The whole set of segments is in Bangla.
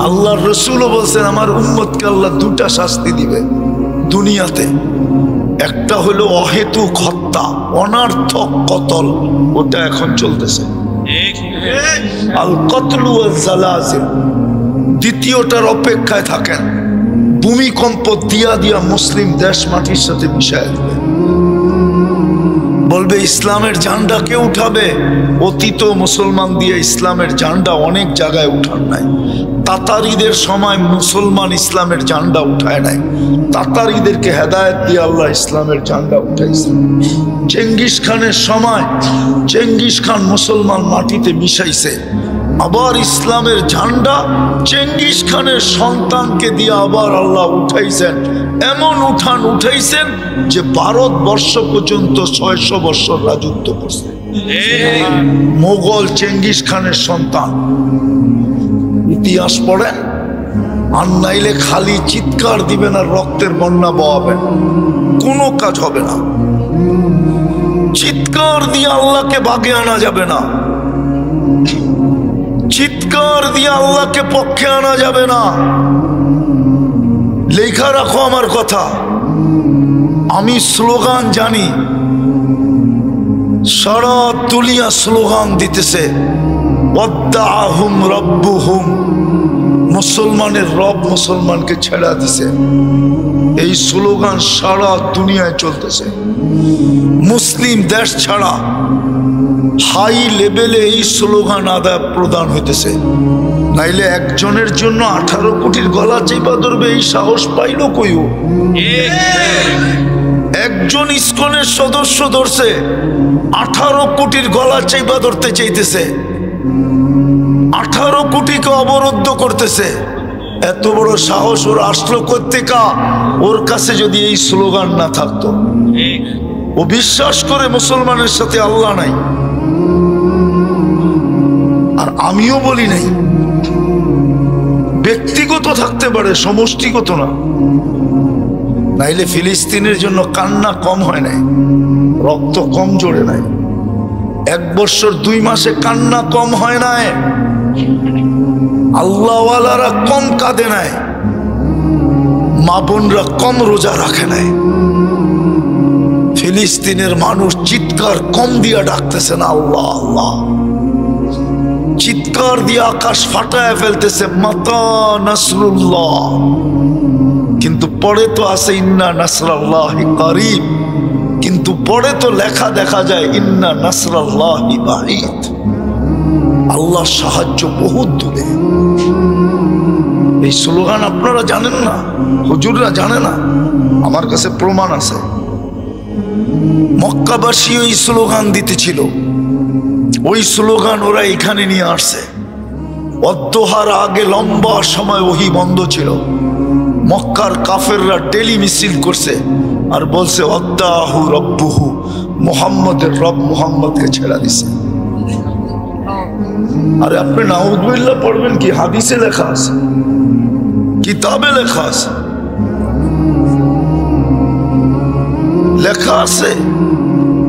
আল্লাহর রসুলও বলছেন আমার উম্মতকে আল্লাহ দুটা শাস্তি দিবে দুনিয়াতে। একটা হলো অহেতুক হত্যা, অনার্থক কতল, ওটা এখন চলতেছে, আল কতলু ওয়াল জালাজিল। দ্বিতীয়টার অপেক্ষায় থাকেন, ভূমিকম্প দিয়া দিয়া মুসলিম দেশ মাটির সাথে মিশায় দেবে। বলবে ইসলামের ঝান্ডা কে উঠাবে? অতীত মুসলমান দিয়ে ইসলামের ঝান্ডা অনেক জায়গায় উঠান নাই। তাতারিদের সময় মুসলমান ইসলামের ঝান্ডা উঠায় নাই, তাতারিদেরকে হেদায়েত দিয়ে আল্লাহ ইসলামের ঝান্ডা উঠাইছে। চেঙ্গিস খানের সময় চেঙ্গিস খান মুসলমান মাটিতে মিশাইছে, আবার ইসলামের ঝান্ডা চেঙ্গিস খানের সন্তানকে দিয়ে আবার আল্লাহ উঠাইছেন। এমন উঠাইছেন যে ভারতবর্ষ পর্যন্ত 600 বছর রাজত্ব করছে মোগল চেঙ্গিস খানের সন্তান। ইতিহাস পড়েন, আর নাইলে খালি চিৎকার দিবেন আর রক্তের বন্যা বহাবেন, কোনো কাজ হবে না। চিৎকার দিয়ে আল্লাহকে বাগে আনা যাবে না, চিৎকার দিয়ে আল্লাহকে পক্ষে আনা যাবে না। লেখা রাখো আমার কথা, আমি স্লোগান জানি, সারা দুনিয়া স্লোগান দিতেছে ওয়াদ্দাআহুম রাব্বুহুম, মুসলমানের রব মুসলমানকে ছেড়া দিছে। এই স্লোগান সারা দুনিয়ায় চলতেছে। মুসলিম দেশ ছাড়া হাই লেভেলে এই স্লোগান আদায় প্রদান হইতেছে। নাইলে একজনের জন্য 18 কোটির গলা চেপা ধরবে এই সাহস পাইল কইও? একজন ইসকনের সদস্য ধরছে, 18 কোটির গলা চেপা ধরতে চাইতেছে, 18 কোটিকে অবরুদ্ধ করতেছে। এত বড় সাহস ওর আসলো কোত্থেকা? ওর কাছে যদি এই স্লোগান না থাকতো। ও বিশ্বাস করে মুসলমানের সাথে আল্লাহ নাই, আর আমিও বলি নাই। ব্যক্তিগত থাকতে পারে, সমষ্টিগত না। নাইলে ফিলিস্তিনের জন্য কান্না কম হয় নাই, রক্ত কম জোড়ে নাই, 1 বছর 2 মাসে কান্না কম হয় নাই, আল্লাহওয়ালারা কম কাঁদে নাই, মা বোনরা কম রোজা রাখে নাই। ফিলিস্তিনের মানুষ চিৎকার কম দিয়া ডাকতেছে না আল্লাহ আল্লাহ, চিৎকার দিয়ে আকাশ ফাটায় ফেলতেছে মাতা নাসরুল্লাহ। কিন্তু পরে তো আছে ইন্না নাসরাল্লাহি কারীব, কিন্তু পরে তো লেখা দেখা যায় ইন্না নাসরাল্লাহি বাঈদ, আল্লাহর সাহায্য বহুত দূরে। এই স্লোগান আপনারা জানেন না, হুজুররা জানে না, আমার কাছে প্রমাণ আছে। মক্কাবাসী ওই স্লোগান দিতেছিল, ওই স্লোগান ওরা এখানে নিয়ে আসছে। অদ্দোহার আগে লম্বা সময় ওহী বন্ধ ছিল, মক্কার কাফেররা ডেলি মিছিল করছে আর বলছে ওয়াদ্দাহু রব্বুহু, মুহাম্মদের রব মুহাম্মদকে ছেড়া দিছে। আরে আপনি নাউযুবিল্লাহ পড়বেন কি? হাদিসে লেখা আছে, কিতাবে লেখা আছে, লেখা আছে।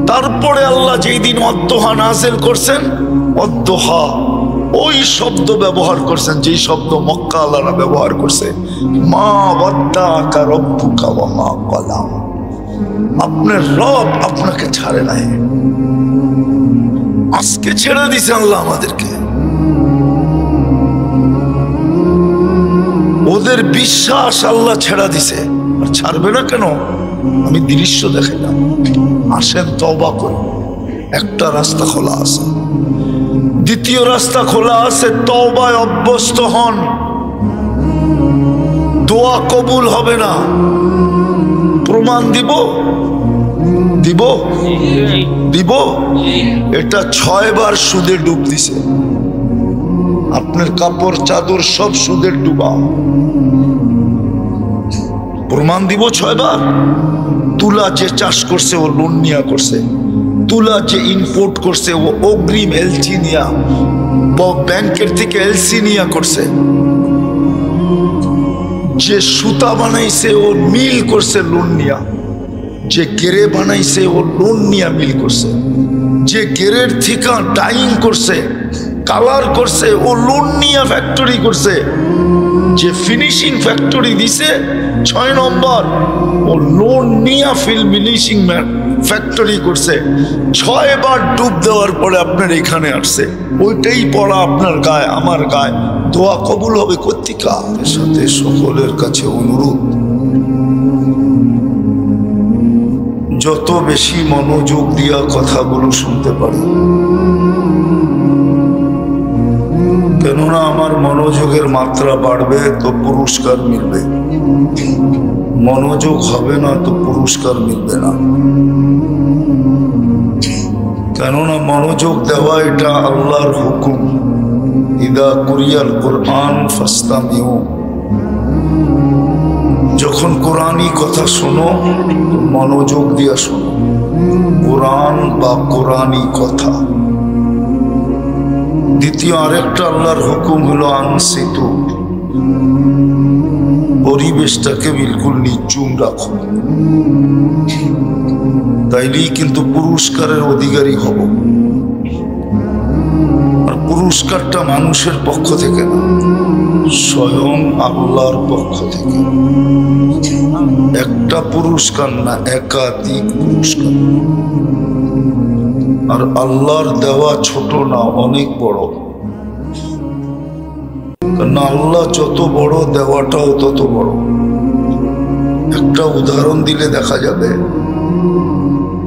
তারপরে আল্লাহ যেই দিন অদ্দোহা নাযিল করছেন, অদ্দোহা ওই শব্দ ব্যবহার করছেন যেই শব্দ মক্কা আল্লাহরা ব্যবহার করছে, মা ওয়াদ্দাকা রব্বুকা ওয়া মা ক্বালা, আপনার রব আপনাকে ছাড়ে নাই। আজকে ছেড়ে দিছে আল্লাহ আমাদেরকে। ওদের বিশ্বাস আল্লাহ ছেড়া দিছে, আর ছাড়বে না কেন? আমি দৃশ্য দেখাইলাম, আসেন তওবা করি। একটা রাস্তা খোলা আছে, দ্বিতীয় রাস্তা খোলা আছে, তওবায় অভ্যস্ত হন। দোয়া কবুল হবে না, প্রমাণ দিব দিব দিব। এটা 6 বার সুদে ডুব দিছে, আপনার কাপড় চাদর সব সুদের ডুবা। প্রমাণ দিব 6 বার। তুলা যে চাষ করছে ও লোন নিয়া করছে, তুলা যে ইম্পোর্ট করছে ও অগ্রিম এলসি নিয়া, ব্যাংকের থেকে এলসি নিয়া করছে। যে সুতা বানাইছে ও মিল করছে লোন নিয়া, যে গেরে বানাইছে ও লোন নিয়া মিল করছে, যে গেরের থেকে ডাইং করছে, কালার করছে ও লোন নিয়া ফ্যাক্টরি করছে। যে ফিনিশিং ফ্যাক্টরি দিছে 6 নম্বর, ও লোন নিয়ে ফিনিশিং ফ্যাক্টরি করছে। 6 বার ডুব দেওয়ার পরে আপনার এখানে আসছে, ওইটাই পড়া আপনার গায়ে আমার গায়ে, দোয়া কবুল হবে কর্তিকা। এর সাথে সকলের কাছে অনুরোধ, যত বেশি মনোযোগ দিয়া কথাগুলো শুনতে পারি, কেননা আমার মনোযোগের মাত্রা বাড়বে তো পুরস্কার মিলবে, মনোযোগ হবে না তো পুরস্কার মিলবে না। কেননা মনোযোগ দেওয়া এটা আল্লাহর হুকুম, ইদা কুরিয়াল কুরআন ফাসতামিউ, যখন কোরআনই কথা শোনো মনোযোগ দিয়া শোনো, কোরআন বা কোরআনই কথা। দ্বিতীয় আরেকটা আল্লাহর হুকুম হলো আনসিতু, পরিবেশটাকে বিলকুল নিচুম রাখো, তাইলেই কিন্তু পুরস্কারের অধিকারী হব। আর পুরস্কারটা মানুষের পক্ষ থেকে না, স্বয়ং আল্লাহর পক্ষ থেকে। একটা পুরস্কার না, একাধিক পুরস্কার। আর আল্লাহর দেওয়া ছোট না, অনেক বড়। কারণ আল্লাহ যত বড়, দেওয়াটাও তত বড়। একটা উদাহরণ দিলে দেখা যাবে,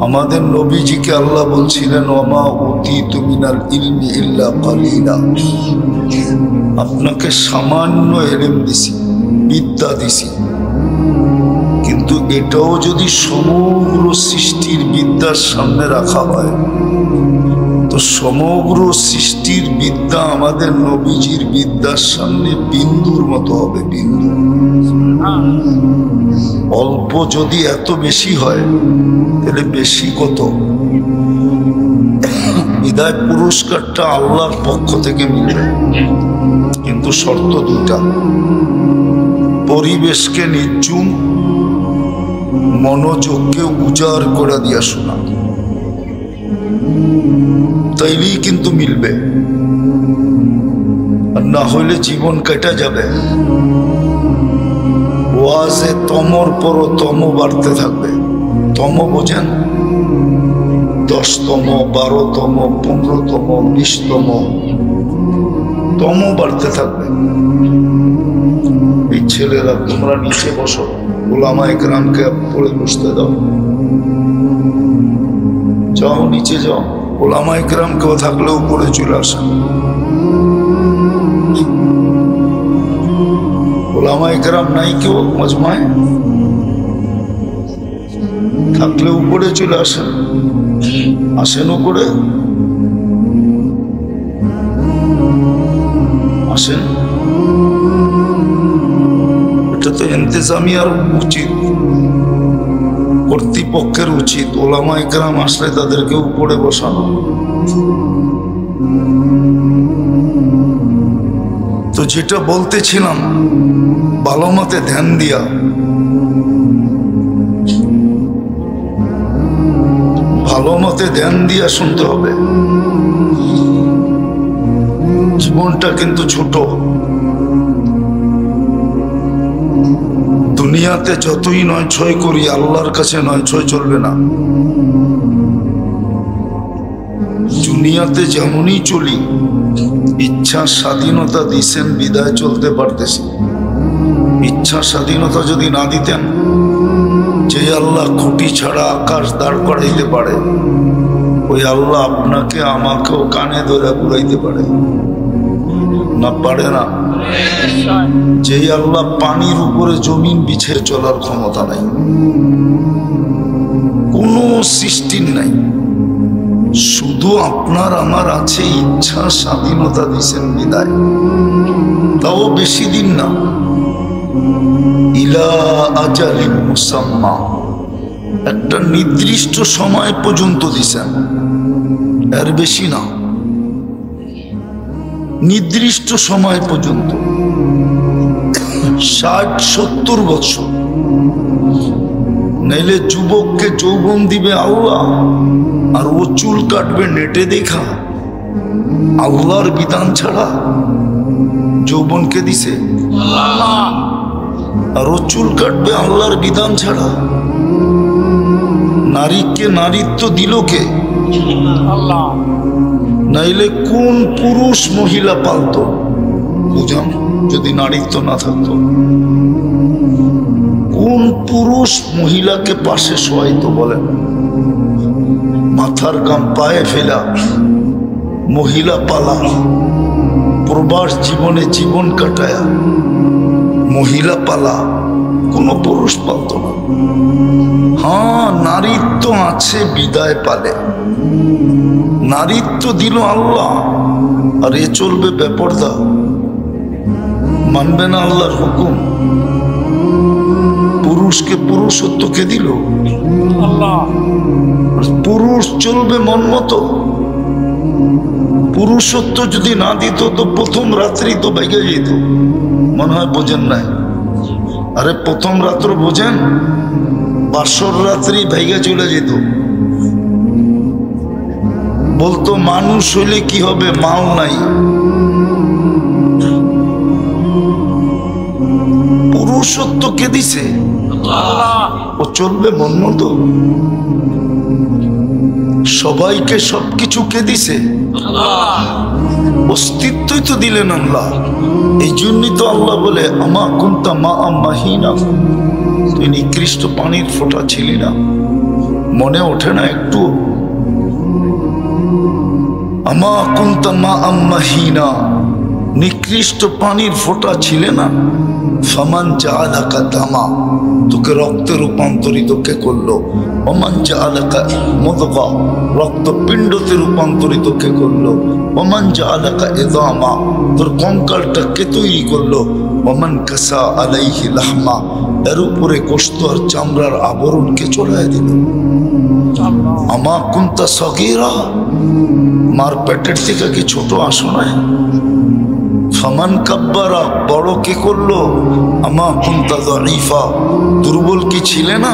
আমাদের নবীজিকে আল্লাহ বলছিলেন, ওমা উতীতু মিনাল ইলমি ইল্লা কালিলা, আপনাকে সামান্য ইলম দিছি, বিদ্যা দিছি, কিন্তু এটাও যদি সমগ্র সৃষ্টির বিদ্যার সামনে রাখা হয় তো সমগ্র সৃষ্টির বিদ্যা আমাদের নবীজির বিদ্যার সামনে বিন্দুর মতো হবে, বিন্দু। অল্প যদি এত বেশি হয় তাহলে বেশি কত? বিদায় পুরস্কারটা আল্লাহর পক্ষ থেকে মিলবে, কিন্তু শর্ত দুটা, পরিবেশকে নিচুম, মনোযোগকে উজাড় করে দিয়া শোনা, তাইলেই কিন্তু মিলবে। আর না হইলে জীবন কেটে যাবে। ওয়াজে তমর পর তম বাড়তে থাকবে। তম বোঝেন? 10তম, 12তম, 15তম, 20তম, তম বাড়তে থাকবে। এই ছেলেরা, তোমরা নিচে বসো, উলামা ইকরামকে পড়ে বসতে দাও, যাও নিচে যাও। উলামা ইকরাম কেউ থাকলে উপরে চলে আসেন, উলামা ইকরাম নাই কেউ মজমায়, থাকলে উপরে চলে আসেন, আসেন উপরে আসেন। এটা তো ইন্তেজামিয়ার উচিত, কর্তৃপক্ষের উচিত, ওলামা ইকরাম আসলে তাদেরকে উপরে বসানো। তো যেটা বলতেছিলাম, ভালো মতে ধ্যান দিয়া, ভালো মতে ধ্যান দিয়া শুনতে হবে। জীবনটা কিন্তু ছোট, দুনিয়াতে যতই নয় ছয় করি, আল্লাহর কাছে নয় ছয় চলবে না। দুনিয়াতে যেমনই চলি, ইচ্ছা স্বাধীনতা দিছেন বিদায় চলতে পারতেছি। ইচ্ছা স্বাধীনতা যদি না দিতেন, যে আল্লাহ খুঁটি ছাড়া আকাশ দাঁড় করাইতে পারে, ওই আল্লাহ আপনাকে আমাকেও কানে ধরে ঘুরাইতে পারে না? পারে না? যেই আল্লাহ পানির উপরে জমিন বিছে চলার ক্ষমতা নাই, কোনো সৃষ্টির নাই, শুধু আপনার আমার আছে ইচ্ছা স্বাধীনতা দিছেন বিদায়, তাও বেশি দিন না, ইলা আজালিন মুসাম্মা, একটা নির্দিষ্ট সময় পর্যন্ত দিছেন, এর বেশি না, নির্দিষ্ট সময় পর্যন্ত। 60-70 বছর, নাইলে যুবককে যৌবন দিবে আল্লাহ, আর ও চুল কাটবে নেটে দেখা। আল্লাহর বিধান ছাড়া যৌবনকে দিছে। আর ও চুল কাটবে আল্লাহর বিধান ছাড়া? নারীকে নারীত্ব দিল কে? আল্লাহ। নাইলে কোন পুরুষ মহিলা পালতো? বুঝান, যদি নারীত্ব না থাকতো কোন পুরুষ মহিলাকে পাশে শোয়াইতো বলেন? মাথার গাম পায়ে ফেলা মহিলা পালা, প্রবাস জীবনে জীবন কাটায়া মহিলা পালা, কোনো পুরুষ পালতো না। হ্যাঁ, নারীত্ব আছে বিদায় পালে, নারীত্ব দিল আল্লাহ, আর এ চলবে বেপরদা, মানবে না আল্লাহর হুকুম। পুরুষকে পুরুষত্ব কে দিল? আল্লাহ। পুরুষ চলবে মন মতো। পুরুষত্ব যদি না দিত তো প্রথম রাত্রি তো বাইকে যেত। মনে হয় বোঝেন নাই? আরে প্রথম রাত্র বোঝেন? বাসর রাত্রি ভাইগা চলে যেত। বলতো মানুষ হইলে কি হবে, মাল নাই। পুরুষত্ব কে দিছে? ও চলবে মন মতো। সবাইকে সবকিছু কে দিছে? অস্তিত্বই তো দিলেন আল্লাহ। এই জন্যই তো আল্লাহ বলে আমা কুনতা মা মাহিনা, তুই নিকৃষ্ট পানির ফোঁটা ছিলি না। মনে ওঠে না একটু? আমা কুনতা মা মাহিনা, নিকৃষ্ট পানির ফোঁটা ছিলে না। ফামান জাআলাকা দামা, তোকে রক্তে রূপান্তরিত কে করলো? ওমান জাআলাকা মুদগা, রক্তপিণ্ডতে রূপান্তরিত কে করলো? ওমান জাআলাকা ইযামা, তোর কঙ্কালটা কে তৈরি করলো? ওমান কাসা আলাইহি লাহমা, এর উপরে গোশত আর চামড়ার আবরণ কে চড়ায় দিল? আমা কুনতা সগীরা, মার পেটের থেকে কি ছোট আসো নাই? ফামান কাব্বারা, বড় কে করলো? আমা কুনতা যায়ীফা, দুর্বল কি ছিলে না?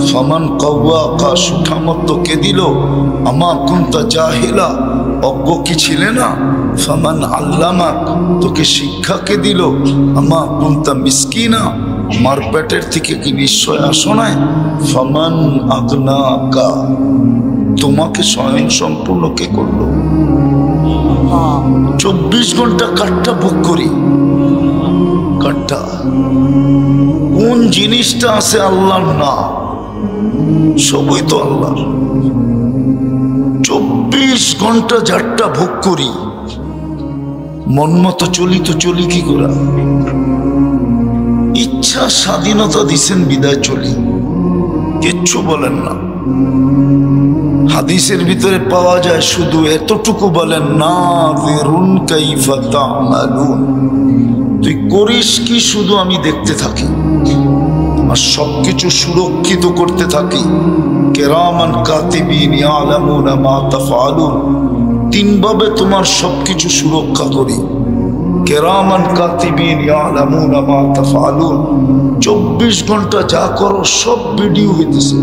ফামান কাওয়াকা, সুঠামত কে দিল? আমা কুনতা জাহিলা, অজ্ঞ কি ছিলে না? ফামান আল্লামাক, তোকে শিক্ষা কে দিল? আমা কুনতা মিসকিনা, মার পেটের থেকে কি নিশ্চয় আসো নাই? ফামান আগনাকা, তোমাকে স্বয়ং সম্পূর্ণ কে করলো? 24 ঘন্টা কাঠটা ভোগ করি। কাঠটা কোন জিনিসটা আছে আল্লাহর না? সবই তো আল্লাহর। 24 ঘন্টা যারটা ভোগ করি, মন মতো চলি তো চলি কি করে? ইচ্ছা স্বাধীনতা দিছেন বিদায় চলি, কিচ্ছু বলেন না। হাদিসের ভিতরে পাওয়া যায় শুধু এতটুকু বলেন, নাযিরুন কাইফা তা'মালুন, তুই করিস কি শুধু আমি দেখতে থাকি, আর সবকিছু সুরক্ষিত করতে থাকি। কিরামান কাতিবিন ইয়ালামুনা মা তাফআলুন, তিনভাবে তোমার সবকিছু সুরক্ষা করি। কিরামান কাতিবিন ইয়ালামুনা মা তাফআলুন, 24 ঘন্টা যা করো সব ভিডিও হইতেছে।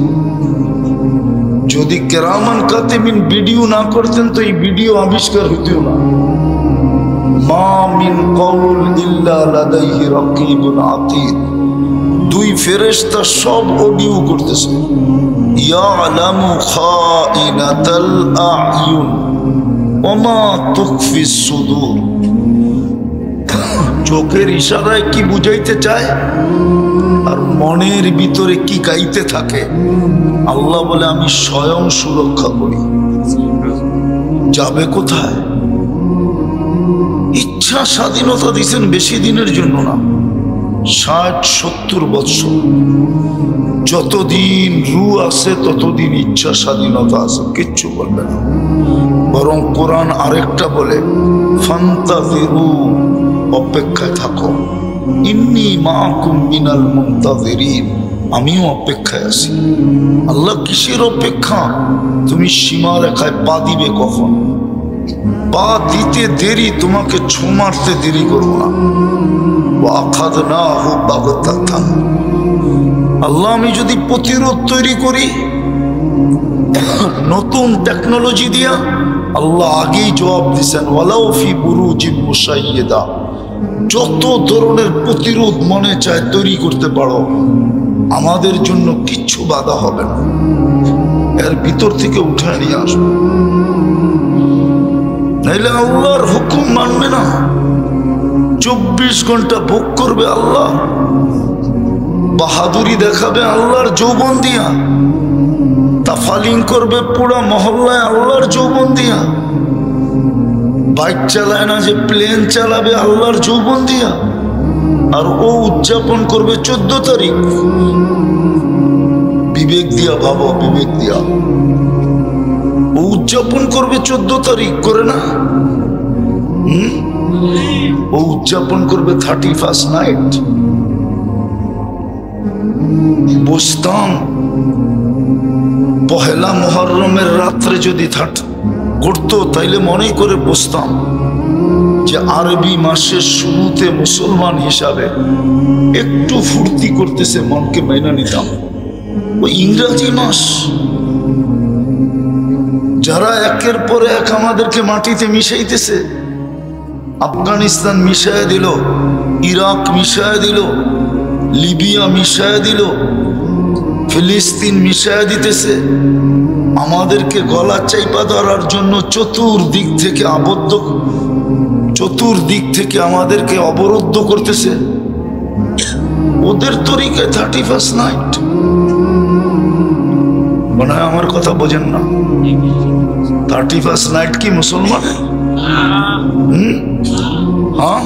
যদি কিরামান কাতিবিন ভিডিও না করতেন তো এই ভিডিও আবিষ্কার হইতেও না। মা মিন কওল ইল্লা লাদাইহি রাকিবুন আতীদ, দুই ফেরেশতা সব অডিও করতেছে। ইয়ালামু খাইনাতাল আ'য়ুন ওয়া মা তুখফিস সুদূর, চোখের ইশারায় কি বুঝাইতে চায় আর মনের ভিতরে কি গাইতে থাকে, আল্লাহ বলে আমি স্বয়ং সুরক্ষা করি। যাবে কোথায়? ইচ্ছা স্বাধীনতা দিছেন বেশি দিনের জন্য না, 60-70 বৎসর। যতদিন রূহ আছে ততদিন ইচ্ছা স্বাধীনতা আছে, কিচ্ছু বলবে না। বরং কোরআন আরেকটা বলে, ফান্তাযিরু, অপেক্ষায় থাকো, ইন্নী মাআকুম মিনাল মুনতাযিরিন, আমিও অপেক্ষায় আছি। আল্লাহ কিসের অপেক্ষা? তুমি সীমা রেখায় পা দিবে কখন? পা দিতে দেরি, তোমাকে ছো মারতে দেরি করবো না। ওয়াখাযনাহু বাগতাতান, আল্লাহ আমি যদি প্রতিরোধ তৈরি করি নতুন টেকনোলজি দিয়া, আল্লাহ আগেই জবাব দিছেন, ওয়ালাউ ফি বুরুজিম মুশাইয়্যিদা, যত ধরনের প্রতিরোধ মনে চায় তৈরি করতে পারো, আমাদের জন্য কিচ্ছু বাধা হবে না। এর ভিতর থেকে উঠে নিয়ে আসবো, নাইলে আল্লাহর হুকুম মানবে না। 24 ঘন্টা ভোগ করবে আল্লাহ, বাহাদুরি দেখাবে আল্লাহর যৌবন দিয়া, তাফালিং করবে পুরা মহল্লায় আল্লাহর যৌবন দিয়া। বাইক চালায় না যে প্লেন চালাবে আল্লাহর যৌবন দিয়া। আর ও উদযাপন করবে 14 তারিখ। বিবেক দিয়া ভাবো, বিবেক দিয়া। ও উদযাপন করবে 14 তারিখ করে না? ও উদযাপন করবে 31st নাইট। বসতাম পহেলা মুহররমের রাত্রে যদি করতো, তাইলে মনে করে বসতাম যে আরবি মাসের শুরুতে মুসলমান হিসাবে একটু ফুর্তি করতেছে, মনকে মেনে নিতাম। ওই ইংরাজি মাস যারা একের পর এক আমাদেরকে মাটিতে মিশাইতেছে, আফগানিস্তান মিশায় দিল, ইরাক মিশায় দিল, লিবিয়া মিশায় দিল, ফিলিস্তিন মিশায় দিতেছে, আমাদেরকে গলা চাইপা ধরার জন্য চতুর্দিক থেকে আমাদেরকে অবরুদ্ধ করতেছে। ওদের তরিকায় 31st নাইট। মনে হয় আমার কথা বোঝেন না। 31st নাইট কি মুসলমান? হ্যাঁ,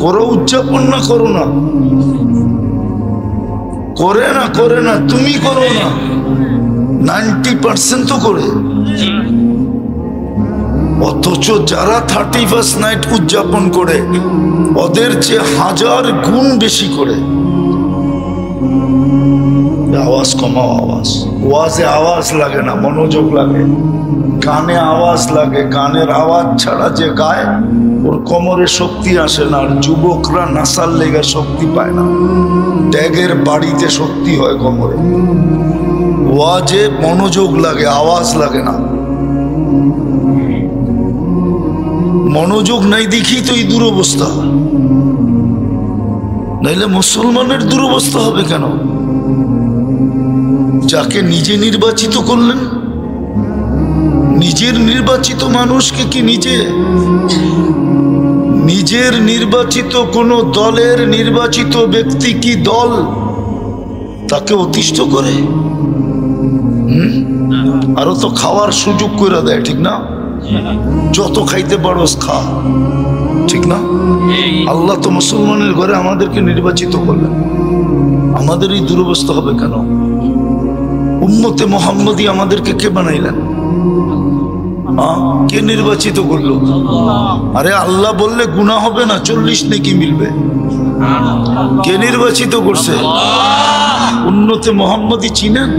করো উদযাপন না করো না? করে না, তুমি করো না, 90% তো করে। অথচ যারা 31st নাইট উদযাপন করে ওদের চেয়ে 1000 গুণ বেশি করে। আওয়াজ কমাও, ওয়াজে আওয়াজ লাগে না, মনোযোগ লাগে। গানে আওয়াজ লাগে, গানের আওয়াজ ছাড়া যে গায় ওর কোমরে শক্তি আসে না। আর যুবকরা নাসার লেগে শক্তি পায় না, ট্যাগের বাড়িতে শক্তি হয় কোমরে। ওয়াজে মনোযোগ লাগে, আওয়াজ লাগে না। মনোযোগ নাই দেখি তো এই দুরবস্থা। নাইলে মুসলমানের দুরবস্থা হবে কেন? যাকে নিজে নির্বাচিত করলেন, নিজের নির্বাচিত মানুষকে কি নিজের নির্বাচিত কোন দলের নির্বাচিত ব্যক্তি কি দল তাকে অতিষ্ঠ করে? আরো তো খাওয়ার সুযোগ করে দেয়, ঠিক না? যত খাইতে পারোস খা, ঠিক না? আল্লাহ তো মুসলমানের ঘরে আমাদেরকে নির্বাচিত করলেন, আমাদের এই দুরবস্থা হবে কেন? উম্মতে মুহাম্মদী আমাদেরকে কে বানাইলেন? কে নির্বাচিত করলো? আরে আল্লাহ বললে গুনাহ হবে না, 40 নেকি মিলবে। কে নির্বাচিত করছে? উম্মতে মুহাম্মদী চিনেন?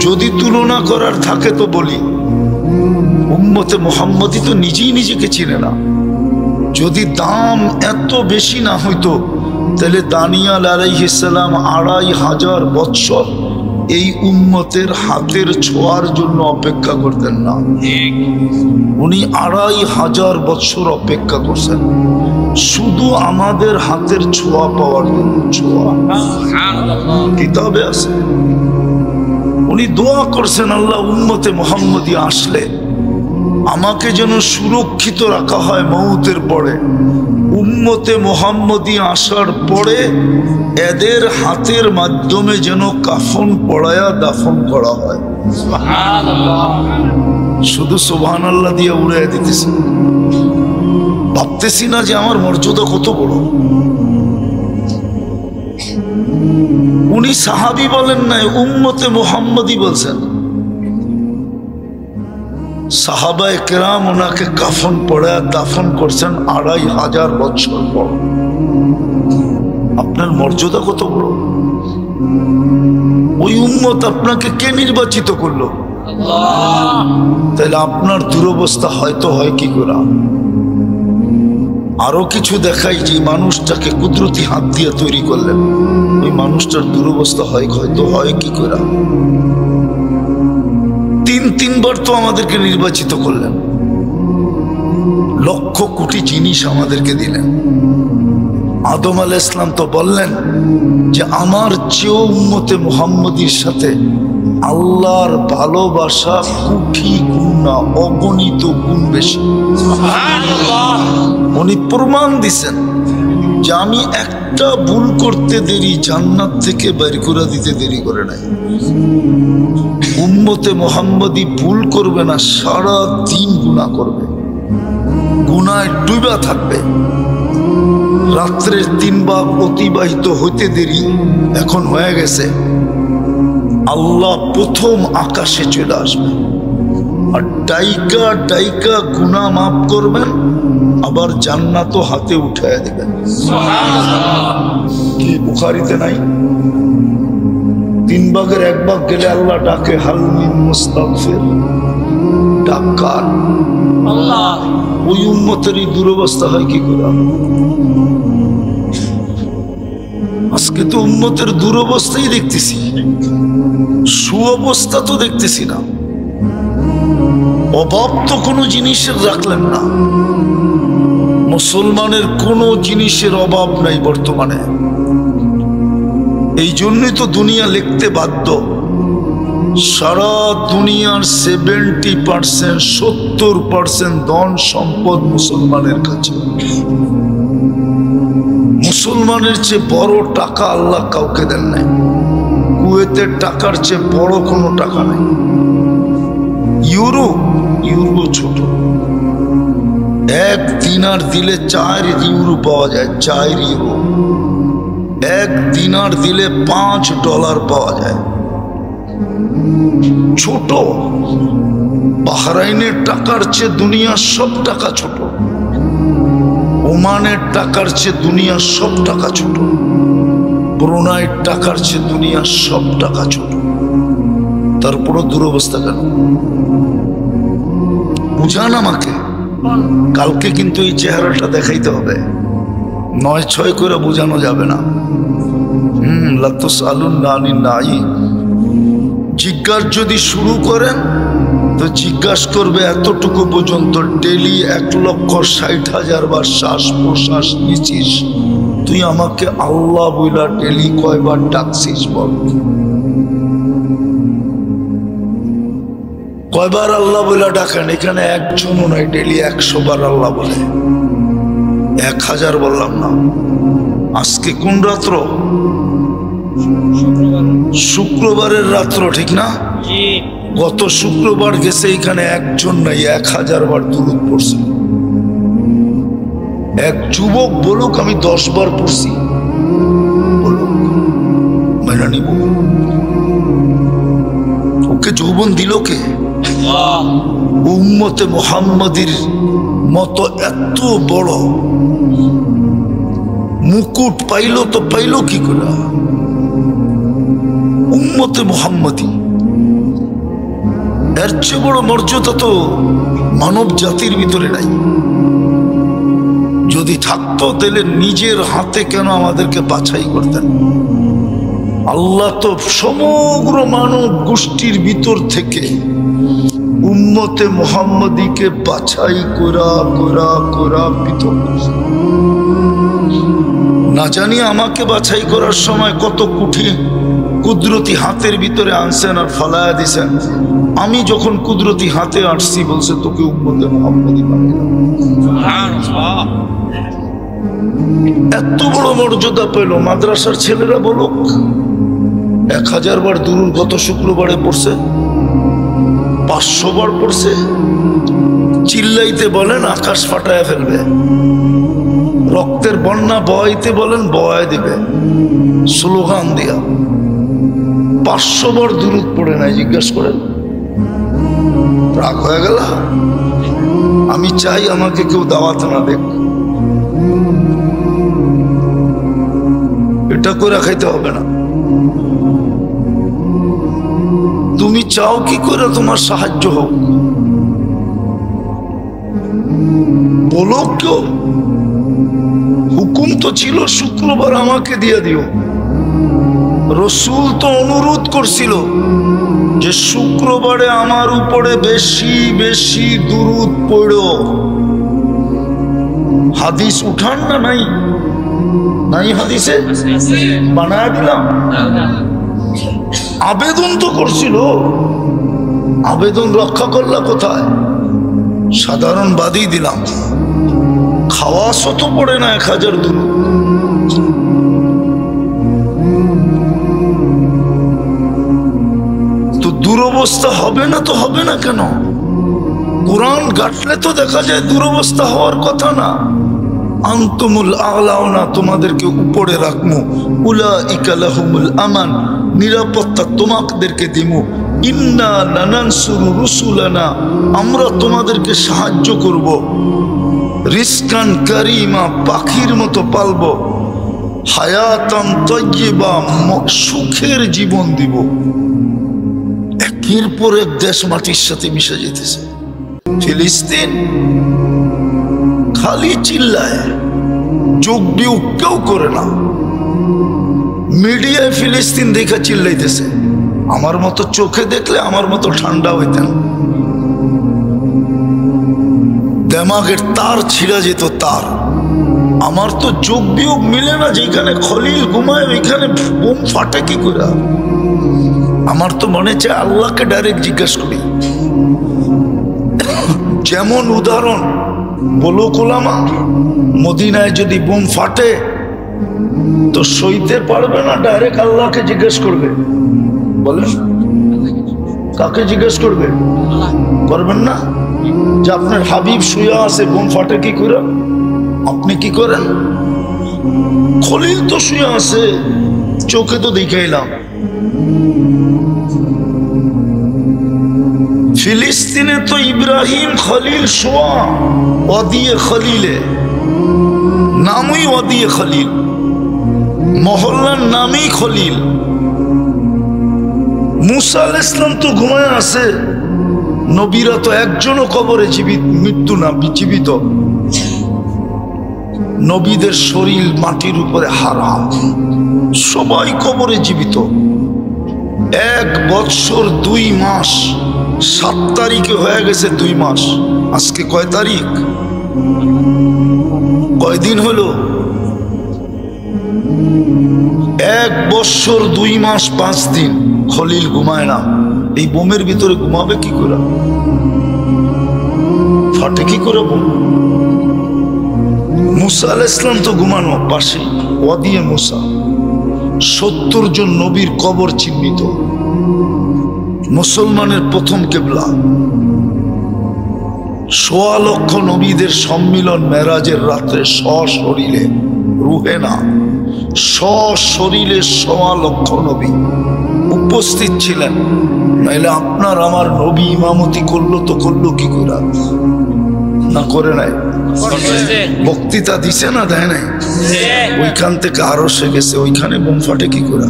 যদি তুলনা করার থাকে তো বলি, উম্মতে মুহাম্মদী তো নিজেই নিজেকে চিনে না। যদি দাম এত বেশি না হইতো, তাহলে দানিয়াল আলাইহিস সালাম 2500 বৎসর এই উম্মতের হাতের ছোঁয়ার জন্য অপেক্ষা করতেন না। উনি 2500 বৎসর অপেক্ষা করছেন শুধু আমাদের হাতের ছোঁয়া পাওয়ার জন্য। ছোঁয়া কিতাবে আছে। উনি দোয়া করছেন, আল্লাহ উম্মতে মুহাম্মদী আসলে আমাকে যেন সুরক্ষিত রাখা হয় মউতের পরে। উম্মতে মুহাম্মদী আসার পরে এদের হাতের মাধ্যমে যেন কাফন পড়ায়া দাফন করা হয়। শুধু সুবহানাল্লাহ দিয়ে উড়াইয়া দিতেছে। ভাবতেছি না যে আমার মর্যাদা কত বড়। উনি সাহাবী বলেন নাই, উম্মতে মুহাম্মদী বলছেন। সাহাবায়ে কেরাম ওনাকে কাফন পড়ায়া দাফন করছেন 2500 বছর পর। আপনার মর্যাদা কত বড়। ওই উম্মত আপনাকে কে নির্বাচিত করলো? তাহলে আপনার দুরবস্থা হয়তো হয় কি করে? আরো কিছু দেখাই, যে মানুষটাকে কুদরতি হাত দিয়ে তৈরি করলেন, ওই মানুষটার দুরবস্থা হয়তো হয় কি করে? 3 বার তো আমাদেরকে নির্বাচিত করলেন। লক্ষ কোটি জিনিস আমাদেরকে দিলেন। আদম আলাইহিস সালাম তো বললেন যে আমার চেয়েও উম্মতে মুহাম্মদীর সাথে আল্লাহর ভালোবাসা কোটি গুণ না, অগণিত গুণ বেশি। উনি প্রমাণ দিছেন যে আমি একটা ভুল করতে দেরি জান্নাত থেকে বের করে দিতে দেরি করে নাই। উম্মতে মুহাম্মদী ভুল করবে না, সারা দিন গুনাহ করবে, গুনায় ডুবা থাকবে। রাত্রের 3 ভাগ অতিবাহিত হইতে দেরি এখন হয়ে গেছে, আল্লাহ প্রথম আকাশে চলে আসবে আর ডাইকা ডাইকা গুনাহ মাফ করবেন, আবার জান্নাতও হাতে উঠায় দিবেন। কি বুখারীতে নাই? 3 ভাগের 1 ভাগ গেলে আল্লাহ ডাকে হাল মিন মুস্তাগফির। ডাকার আল্লাহ, ওই উম্মতেরই দুরবস্থা হয় কি করে? আজকে তো উম্মতের দুরবস্থাই দেখতেছি, সুঅবস্থা তো দেখতেছি না। অভাব তো কোনো জিনিসের রাখলেন না। মুসলমানের কোনো জিনিসের অভাব নাই বর্তমানে। এই জন্যই তো দুনিয়া লিখতে বাধ্য, সারা দুনিয়ার 70% 70% ধন সম্পদ মুসলমানের কাছে। মুসলমানের চেয়ে বড় টাকা আল্লাহ কাউকে দেন নাই। কুয়েতের টাকার চেয়ে বড় কোনো টাকা নাই। ইউরো ছোট, 1 দিনার দিলে 4 ইউরো পাওয়া যায়। 4 ইউরো। 1 দিনার দিলে $5 পাওয়া যায়। ছোট। বাহরাইনের টাকার চেয়ে দুনিয়ার সব টাকা ছোট। ওমানের টাকার চেয়ে দুনিয়ার সব টাকা ছোট। ব্রুনাইয়ের টাকার চেয়ে দুনিয়ার সব টাকা ছোট। তারপরও দুরবস্থা কেন? বুঝান আমাকে। কালকে কিন্তু এই চেহারাটা দেখাইতে হবে, 9-6 করে বোঝানো যাবে না। জিজ্ঞাসা যদি শুরু করেন তো জিজ্ঞাসা করবে এতটুকু পর্যন্ত, ডেলি 1,60,000 বার শ্বাস প্রশ্বাস নিচ্ছিস, তুই আমাকে আল্লাহ বইলা ডেলি কয়বার ডাকছিস বল? কয়বার আল্লাহ বইলা ডাকেন? এখানে একজনও নাই ডেলি 100 বার আল্লাহ বলে। 1000 বললাম না। আজকে কোন রাত্র? শুক্রবারের রাত্র, ঠিক না? গত শুক্রবার গেছে, এখানে একজন নাই 1000 বার দুরূদ পড়ছে। এক যুবক বলুক আমি 10 বার পড়ছি, বলুক, মেনে নিব। ওকে যৌবন দিল কে? উম্মতে মুহাম্মদীর মতো এত বড় মুকুট পাইল তো পাইল কি করে? উম্মতে মুহাম্মদী, এর চেয়ে বড় মর্যাদা তো মানব জাতির ভিতরে নাই। যদি থাকতো তাহলে নিজের হাতে কেন আমাদেরকে বাছাই করতেন? আল্লাহ তো সমগ্র মানব গোষ্ঠীর ভিতর থেকে উম্মতে মুহাম্মদীকে বাছাই করা করা করা পৃথক। না জানি আমাকে বাছাই করার সময় কত কঠিন কুদরতি হাতের ভিতরে আনছেন আর ফালায়া দিছেন। আমি যখন কুদরতি হাতে আসছি বলছে তোকে উম্মতে মুহাম্মদী বানাইলাম। এত বড় মর্যাদা পেল। মাদ্রাসার ছেলেরা বলুক 1000 বার দুরূদ গত শুক্রবারে পড়ছে, 500 বার পড়ছে। চিল্লাইতে বলেন আকাশ ফাটায় ফেলবে। রক্তের বন্যা বয়াইতে বলেন বয়ায় দিবে স্লোগান দিয়া। 500 বার দুরূদ পড়ে নাই, জিজ্ঞাসা করেন। রাগ হয়ে গেল? আমি চাই আমাকে কেউ দাওয়াত না দেখ, এটা করে খাইতে হবে না। তুমি চাও কি করে তোমার সাহায্য হোক? বলো কেউ। হুকুম তো ছিল শুক্রবার আমাকে দিয়ে দিও। রসুল তো অনুরোধ করছিল যে শুক্রবারে আমার উপরে বেশি বেশি দুরূদ পড়ো। হাদিস উঠান না নাই? নাই হাদিসে বানায় দিলাম। আবেদন তো করছিল, আবেদন রক্ষা করলা কোথায়? সাধারণ বাদী দিলাম। খাওয়াসও তো পড়ে না 1000 দুরূদ। তো দুরবস্থা হবে না তো হবে না কেন? কোরআন ঘাটলে তো দেখা যায় দুরবস্থা হওয়ার কথা না। আনতুমুল আ'লাউনা, তোমাদেরকে উপরে রাখমু। উলাইকা লাহুমুল আমান, নিরাপত্তা তোমাদেরকে দিমু। ইন্না লানানসুরু রুসুলানা, আমরা তোমাদেরকে সাহায্য করব। রিজকান কারীমা, পাখির মতো পালব। হায়াতান তাইয়্যিবা, সুখের জীবন দিব। একের পর এক দেশ মাটির সাথে মিশে যেতেছে। ফিলিস্তিন খালি চিল্লায়, যোগ বিয়োগ কেউ করে না। মিডিয়ায় ফিলিস্তিন দেখে চিল্লাইতেছে। আমার মতো চোখে দেখলে আমার মতো ঠান্ডা হইতেন, দেমাগের তার ছিঁড়া যেত তার। আমার তো যোগ বিয়োগ মিলে না, যেখানে খলিল ঘুমায় ওইখানে বোম ফাটে কি করে। আমার তো মনে চায় আল্লাহকে ডাইরেক্ট জিজ্ঞাসা করি। যেমন উদাহরণ বলো কোলামা, মদিনায় যদি বোম ফাটে তো সইতে পারবে না, ডাইরেক্ট আল্লাহকে জিজ্ঞেস করবে। বলেন কাকে জিজ্ঞেস করবে? করবেন না যে আপনার হাবিব শুয়ে আছে, বোম ফাটে কি করে, আপনি কি করেন? খলিল তো শুয়ে আছে, চোখে তো দেখাইলাম। ফিলিস্তিনে তো ইব্রাহিম খলিল শোয়া, ওয়াদিয়ে খলিলে, নামই ওয়াদিয়ে খলিল, মহল্লার নামই খলিল। মুসা আলাইহিস সালাম তো ঘুমায় আছে। নবীরা তো একজনও কবরে মৃত্যু না, জীবিত। নবীদের শরীর মাটির উপরে হারাম, সবাই কবরে জীবিত। 1 বৎসর 2 মাস, 7 তারিখে হয়ে গেছে 2 মাস। আজকে কয় তারিখ? কয়দিন হলো? 1 বৎসর 2 মাস 5 দিন খলিল ঘুমায় না। এই বোমের ভিতরে ঘুমাবে কি করে? ফাটে কি করে বোম? মুসা আলাইহিস সালাম তো ঘুমানো পাশে, ওয়াদিয়ে মুসা। 70 জন নবীর কবর চিহ্নিত। মুসলমানের প্রথম কিবলা। 1.25 লক্ষ নবীদের সম্মিলন মেরাজের রাত্রে, সশরীরে, রুহে না, সশরীরে 1.25 লক্ষ নবী উপস্থিত ছিলেন। নাইলে আপনার আমার নবী ইমামতি করলো তো করলো কি করে? না করে নাই? বক্তৃতা দিছে না, দেয় নাই? ওইখান থেকে আরো সে গেছে, ওইখানে বোম ফাটে কি করে?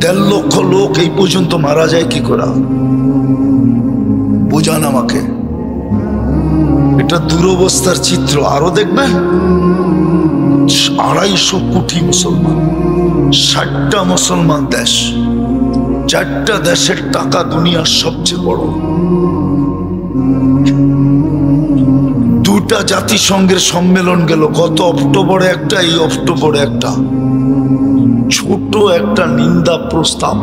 1.5 লক্ষ লোক এই পর্যন্ত মারা যায় কি করে? বুঝান আমাকে। এটা দুরবস্থার চিত্র। আরো দেখবেন 250 কোটি মুসলমান, 60টা মুসলমান দেশ, 4টা দেশের টাকা দুনিয়ার সবচেয়ে বড়। 2টা জাতিসংঘের সম্মেলন গেল, গত অক্টোবরে একটা, এই অক্টোবরে একটা। ছোট একটা নিন্দা প্রস্তাব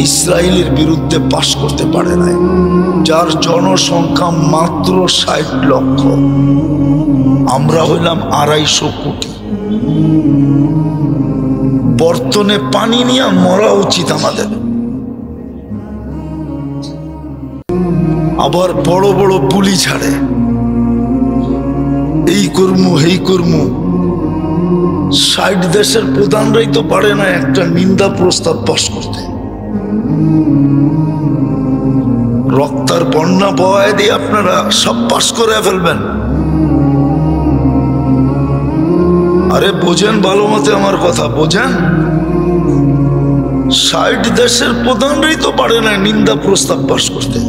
ইসরায়েলের বিরুদ্ধে পাশ করতে পারে নাই, যার জনসংখ্যা মাত্র 60 লক্ষ। আমরা হইলাম 250 কোটি। বর্তনে পানি নিয়ে মরা উচিত আমাদের। আবার বড় বড় বুলি ছাড়ে, এই কর্মু এই কর্মু। 60 দেশের প্রধানরাই তো পারে না একটা নিন্দা প্রস্তাব পাশ করতে। রক্তার বন্যা বয়ায় দিয়ে আপনারা সব পাশ করে ফেলবেন। আরে বোঝেন ভালো মতে আমার কথা, বোঝেন। 60 দেশের প্রধানরাই তো পারে না নিন্দা প্রস্তাব পাশ করতে।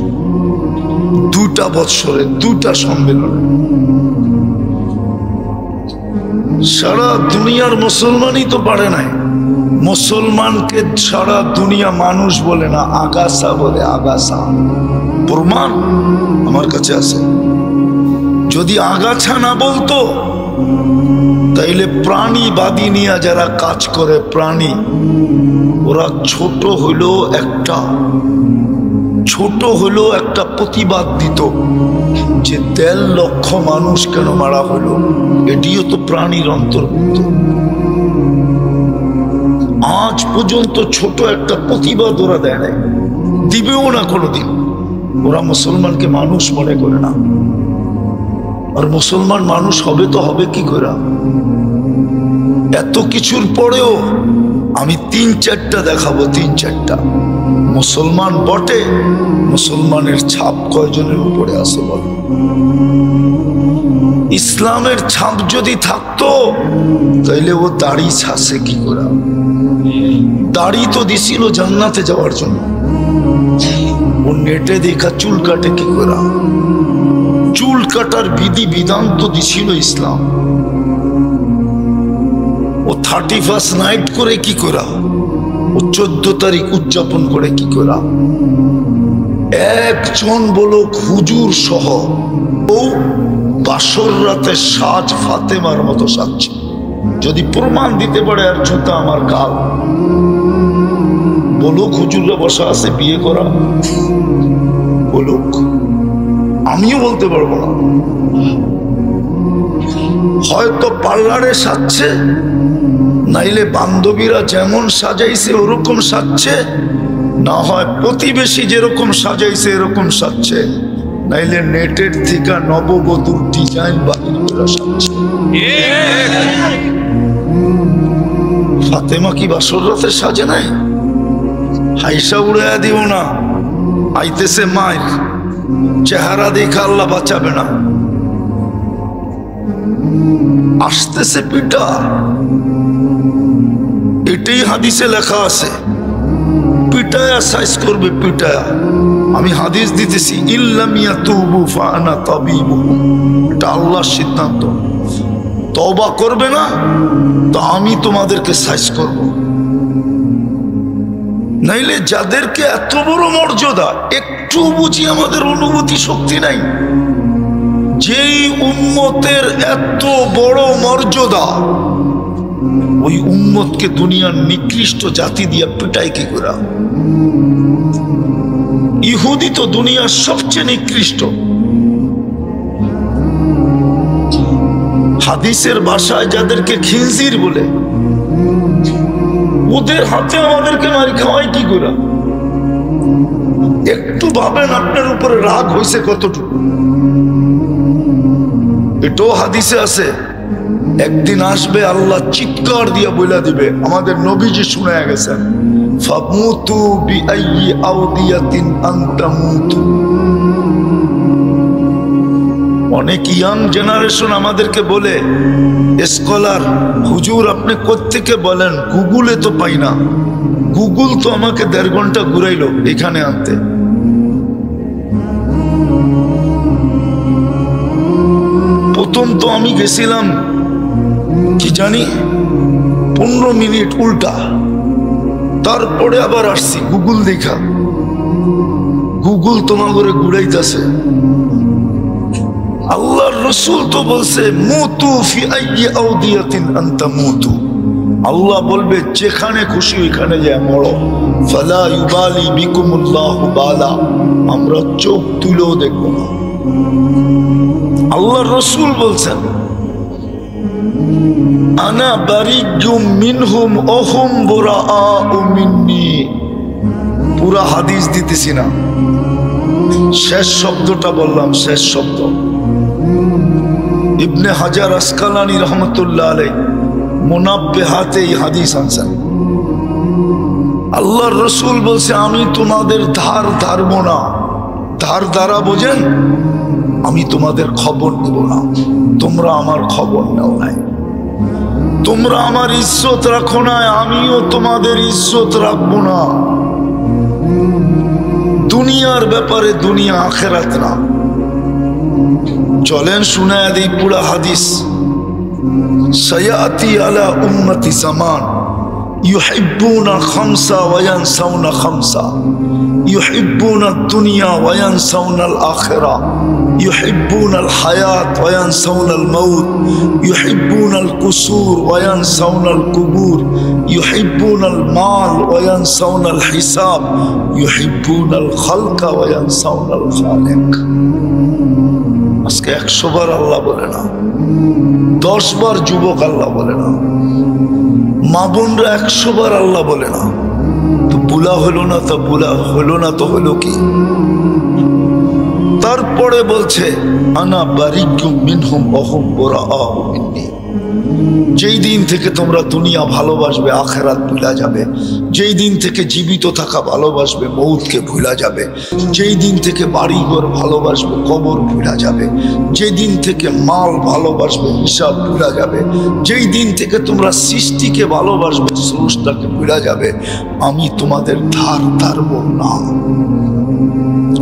2টা বৎসরে, 2টা সম্মেলনে। সারা দুনিয়ার মুসলমানই তো পারে নাই। মুসলমানকে সারা দুনিয়া মানুষ বলে না, আগাছা বলে, আগাছা। প্রমাণ আমার কাছে আছে। যদি আগাছা না বলতো তাইলে প্রাণীবাদী নিয়ে যারা কাজ করে প্রাণী, ওরা ছোট হইলেও একটা প্রতিবাদ দিত যে 1.5 লক্ষ মানুষ কেন মারা হলো, এটিও তো প্রাণীর অন্তর্ভুক্ত। আজ পর্যন্ত ছোট একটা প্রতিবাদ ওরা দেয় নাই, দিবেও না কোনোদিন। ওরা মুসলমানকে মানুষ মনে করে না। আর মুসলমান মানুষ হবে তো হবে কি করে? এত কিছুর পরেও আমি 3-4টা দেখাবো, 3-4টা মুসলমান বটে, মুসলমানের ছাপ কয়জনের উপরে আছে বল? ইসলামের ছাপ যদি থাকতো তাইলে ও দাড়ি ছাসে কি করে? দাড়ি তো দিছিল জান্নাতে যাওয়ার জন্য, ও নেটে দেখা চুল কাটে কি করে? চুল কাটার বিধি বিধান তো দিছিল ইসলাম। ও 31st নাইট করে কি করা, ও 14 তারিখ উদযাপন করে কি করা? একজন বলো হুজুর সহ ও বাসর রাতে সাজ ফাতেমার মতো সাজছে। যদি প্রমাণ দিতে পারে আর জুতা আমার গাল, বলুক হুজুররা বসা আছে বিয়ে করা, বলুক, আমিও বলতে পারবো না। হয়তো পার্লারে সাজছে, নাইলে বান্ধবীরা যেমন সাজাইছে ওরকম সাজছে, না হয় প্রতিবেশী যেরকম সাজাইছে এরকম সাজছে, নাইলে নেটের থেকে নববধূর ডিজাইন বাহির করে সাজছে। ফাতেমা কি বাসর রাতে সাজে নাই? হাইসা উড়াইয়া দিব না, আইতেছে মায়ের চেহারা দেখা আল্লাহ বাঁচাবে না, আসতেছে পিটা। এটাই হাদিসে লেখা আছে, পিটায়া সাইজ করবে, পিটায়া। আমি হাদিস দিতেছি, ইল্লাম ইয়াতুবু ফাআনা তাবিবুহুম, এটা আল্লাহর সিদ্ধান্ত। তওবা করবে না তো আমি তোমাদেরকে সাইজ করব। নাইলে যাদেরকে এত বড় মর্যাদা, একটু বুঝি আমাদের অনুভূতি শক্তি নাই। যেই উম্মতের এত বড় মর্যাদা, ওই উম্মতকে দুনিয়ার নিকৃষ্ট জাতি দিয়া পিটাই কি করে? ইহুদি তো দুনিয়ার সবচেয়ে নিকৃষ্ট। হাদিসের ভাষায় যাদেরকে খিনজির বলে, ওদের হাতে আমাদেরকে মারি খাওয়াই কি করে? একটু ভাবেন আপনার উপরে রাগ হয়েছে কতটুকু। এটাও হাদিসে আছে, একদিন আসবে আল্লাহ চিৎকার দিয়া বইলা দিবে, আমাদের নবীজি শুনায়া গেছেন, ফামুতু বিআইয়ি আউদিয়াতিন আনতামুতু। অনেক ইয়াং জেনারেশন আমাদেরকে বলে, স্কলার হুজুর আপনি কোত্থেকে বলেন, গুগলে তো পাই না। গুগল তো আমাকে 1.5 ঘন্টা ঘুরাইলো এখানে আনতে। প্রথম তো আমি গেছিলাম কি জানি 15 মিনিট উল্টা, তারপরে আবার আসছি গুগল দেখা। গুগল তোমার করে ঘুরাইতেছে। আল্লাহর রাসূল তো বলছে, মুতু ফি আইয়ি আউদিয়াতিন আনতা মুতু। আল্লাহ বলবে যেখানে খুশি ওইখানে যায় মরো। ফালা ইউবালি বিকুমুল্লাহু বালা, আমরা চোখ তুলেও দেখব না। আল্লাহর রাসূল বলছেন, আনা বারিয়ুম মিনহুম ওহুম বুরাআউ মিন্নি। পুরা হাদিস দিতেছি না, শেষ শব্দটা বললাম, শেষ শব্দ। ইবনে হাজার আসকালানী রহমতুল্লাহ আলাইহি মুনাব্বিহাতে এই হাদিস আনছেন। আল্লাহর রাসূল বলছে, আমি তোমাদের ধার ধারবো না। ধার দ্বারা বোঝেন, আমি তোমাদের খবর নেব না, তোমরা আমার খবর নাও নাই। তোমরা আমার ইজ্জত রাখো না, আমিও তোমাদের ইজ্জত রাখবো না। দুনিয়ার ব্যাপারে দুনিয়া, আখেরাত না। চলেন শুনায়া দেই পুরা হাদিস। সায়াতি আলা উম্মতি জামান, ইউহিব্বুনা খামসা ওয়া ইয়ানসাউনা খামসা, ইউহিব্বুনা দুনিয়া ওয়া ইয়ানসাউনাল আখিরা, ইউহিব্বুনাল হায়াত ওয়া ইয়ানসাউনাল মাউত, ইউহিব্বুনাল কুসুর ওয়া ইয়ানসাউনাল কুবুর, ইউহিব্বুনাল মাল ওয়া ইয়ানসাউনাল হিসাব, ইউহিব্বুনাল খালকা ওয়া ইয়ানসাউনাল খালিক। আজকে 100 বার আল্লাহ বলে না, 10 বার যুবক আল্লাহ বলে না, মা বোনরা 100 বার আল্লাহ বলে না। তো বুলা হলো না, তো বুলা হলো না তো হলো কি? তারপরে বলছে আনা বারিকুম মিনহুম ওয়াহুম বুরাআউ মিন্নি। যেই দিন থেকে তোমরা দুনিয়া ভালোবাসবে, আখেরাত ভুলা যাবে। যেই দিন থেকে জীবিত থাকা ভালোবাসবে, মৌতকে ভুলা যাবে। যেই দিন থেকে বাড়িঘর ভালোবাসবে, কবর ভুলা যাবে। যেই দিন থেকে মাল ভালোবাসবে, হিসাব ভুলা যাবে। যেই দিন থেকে তোমরা সৃষ্টিকে ভালোবাসবে, স্রষ্টাকে ভুলা যাবে, আমি তোমাদের ধার ধারবো না।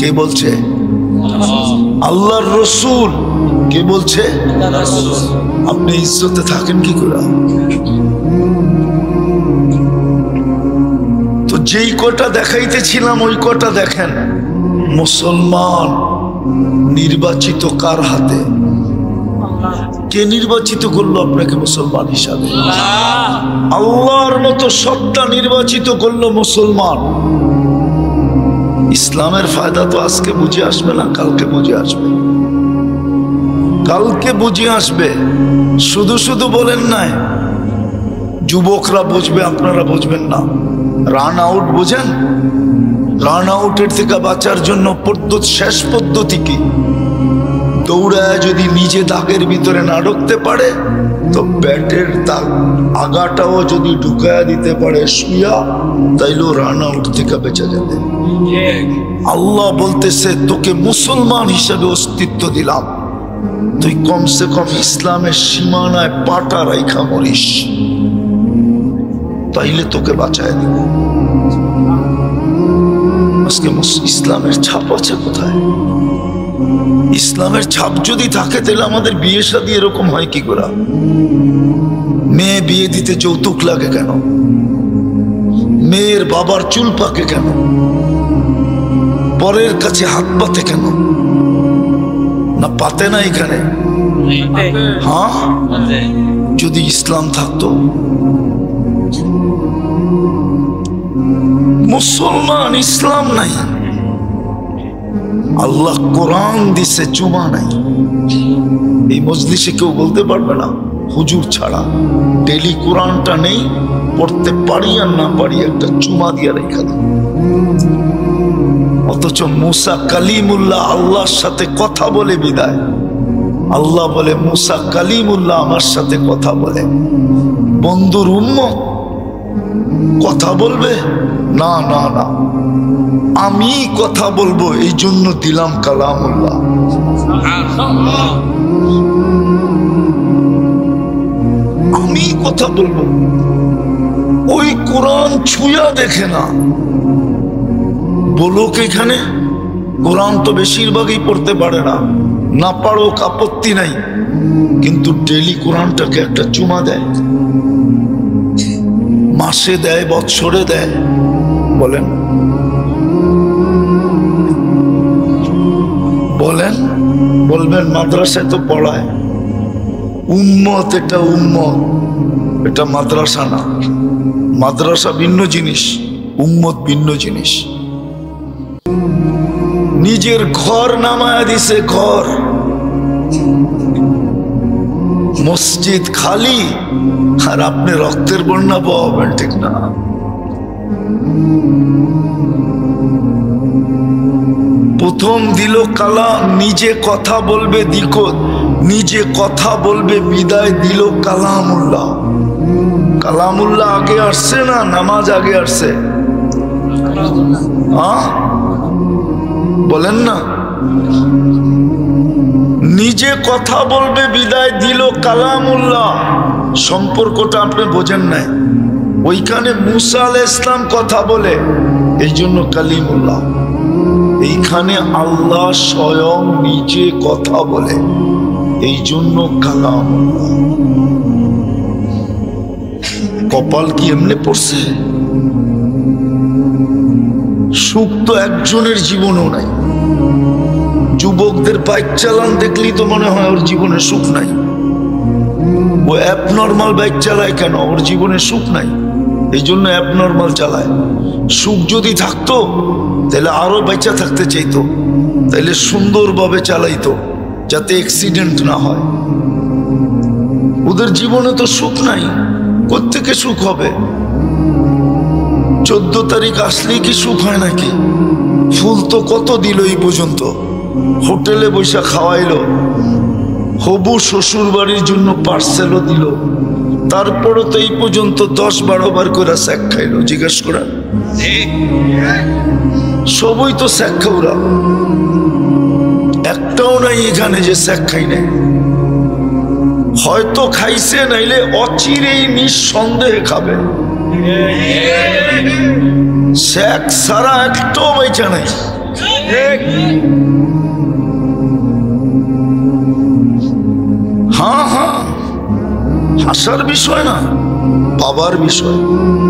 কে বলছে? আল্লাহর রসুল। কে বলছে? আপনি ইজ্জতে থাকেন কি করে? তো যেই কটা দেখাইতেছিলাম ওই কটা দেখেন। মুসলমান নির্বাচিত কার হাতে? কে নির্বাচিত করলো আপনাকে মুসলমান হিসাবে? আল্লাহর মতো সত্তা নির্বাচিত করলো মুসলমান। ইসলামের ফায়দা তো আজকে বুঝে আসবে না, কালকে বুঝে আসবে। কালকে বুঝে আসবে। শুধু শুধু বলেন নাই, যুবকরা বুঝবে, আপনারা বুঝবেন না। রান আউট বুঝেন? রান আউটের থেকে বাঁচার জন্য শেষ পদ্ধতি কি? দৌড়ায় যদি নিজে দাগের ভিতরে না ঢুকতে পারে, তো ব্যাটের দাগ আগাটাও যদি ঢুকায়া দিতে পারে শুয়া, তাইলেও রান আউট থেকে বেঁচে যাবে। আল্লাহ বলতেছে তোকে মুসলমান হিসাবে অস্তিত্ব দিলাম, তুই কমসে কম ইসলামের সীমানায় পাটা রাইখা মরিস, তাইলে তোকে বাঁচায় দিব। আজকে ইসলামের ছাপ আছে কোথায়? ইসলামের ছাপ যদি থাকে তাহলে আমাদের বিয়ে শাদী এরকম হয় কি করে? মেয়ে বিয়ে দিতে যৌতুক লাগে কেন? মেয়ের বাবার চুল পাকে কেন? পরের কাছে হাত পাতে কেন? না পাতে না এখানে? হ্যাঁ, যদি ইসলাম থাকতো। মুসলমান ইসলাম নাই। আল্লাহ কোরআন দিছে, চুমা নাই। এই মজলিসে কেউ বলতে পারবে না হুজুর ছাড়া ডেলি কোরআনটা নেই, পড়তে পারি আর না পারি একটা চুমা দিয়ে রেখা দেয়। অথচ মুসা কালিমুল্লাহ আল্লাহর সাথে কথা বলে বিদায়। আল্লাহ বলে মুসা কালিমুল্লাহ আমার সাথে কথা বলে। বন্ধুর উম্মত কথা বলবে না, না না, আমি কথা বলবো, এই জন্য দিলাম কালামুল্লাহ। আমি কথা বলবো, ওই কোরআন ছুঁয়া দেখে না। বলুক এখানে কোরআন তো বেশিরভাগই পড়তে পারে না, না পারো আপত্তি নাই, কিন্তু ডেলি কোরআনটাকে একটা চুমা দেয়, মাসে দেয়, বৎসরে দেয়। বলেন বলেন বলবেন মাদ্রাসায় তো পড়ায়। উম্মত, এটা উম্মত, এটা মাদ্রাসা না। মাদ্রাসা ভিন্ন জিনিস, উম্মত ভিন্ন জিনিস। নিজের ঘর নামায়া দিছে, ঘর। মসজিদ খালি আর আপনি রক্তের বন্যা বহাবেন, ঠিক না? প্রথম দিল কালাম, নিজে কথা বলবে দিকত, নিজে কথা বলবে বিদায় দিল কালামুল্লাহ। কালামুল্লাহ আগে আসছে না নামাজ আগে আসছে? বলেন না, নিজে কথা বলবে বিদায় দিল কালামুল্লাহ। সম্পর্কটা আপনি বোঝেন নাই। ওইখানে মুসা আলাইহিস সালাম কথা বলে, এই জন্য কালিমুল্লাহ। এইখানে আল্লাহ স্বয়ং নিজে কথা বলে, এই জন্য কালামুল্লাহ। কপাল কি এমনি পড়ছে? সুখ তো একজনের জীবনেও নাই। যুবকদের বাইক চালান দেখলেই তো মনে হয় ওর জীবনে সুখ নাই। ও অ্যাবনর্মাল বাইক চালায় কেন? ওর জীবনে সুখ নাই, এই জন্য অ্যাবনর্মাল চালায়। সুখ যদি থাকতো তাহলে আরো বেঁচে থাকতে চাইতো, তাহলে সুন্দরভাবে চালাইতো যাতে অ্যাক্সিডেন্ট না হয়। ওদের জীবনে তো সুখ নাই, কোত্থেকে সুখ হবে? 14 তারিখ আসলেই কি সুখ হয় নাকি? ফুল তো কত দিল এই পর্যন্ত, হোটেলে বৈশা খাওয়াইলো, হবু শ্বশুর বাড়ির জন্য পার্সেলও দিল, তারপরে তো এই পর্যন্ত 10-12 বার করে স্যাক খাইলো। জিজ্ঞেস করা সবই তো স্যাক খাওয়া, একটাও নাই এখানে যে স্যাক খাই নাই। হয়তো খাইছে, নাইলে অচিরেই নিঃসন্দেহে খাবে। স্যাক সারা একটাও বেচা নাই। হ্যাঁ হ্যাঁ, হাসার বিষয় না, বাবার বিষয়।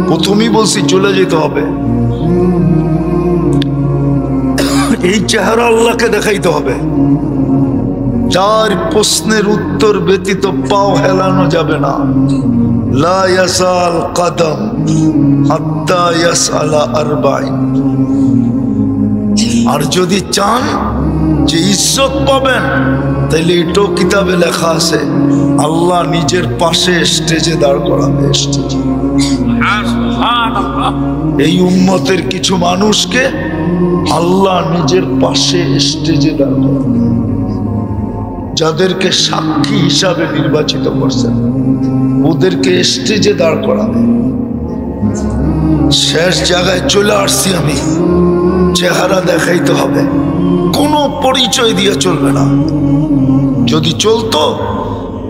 প্রথমেই বলছি চলে যেতে হবে। এই চেহারা আল্লাহকে দেখাইতে হবে। যার প্রশ্নের উত্তর ব্যতীত পাও হেলানো যাবে না। লা ইয়াসাল কদম হাত্তা ইয়াসআলা আরবাইন। আর যদি চান যে ইজ্জত পাবেন, তাইলে এটাও কিতাবে লেখা আছে, আল্লাহ নিজের পাশে স্টেজে দাঁড় করাবে। এই উম্মতের কিছু মানুষকে আল্লাহ নিজের পাশে স্টেজে দাঁড় করাবে, যাদেরকে সাক্ষী হিসাবে নির্বাচিত করছেন, ওদেরকে স্টেজে দাঁড় করাবে। শেষ জায়গায় চলে আসছি আমি। চেহারা দেখাইতে হবে, কোনো পরিচয় দিয়ে চলবে না। যদি চলতো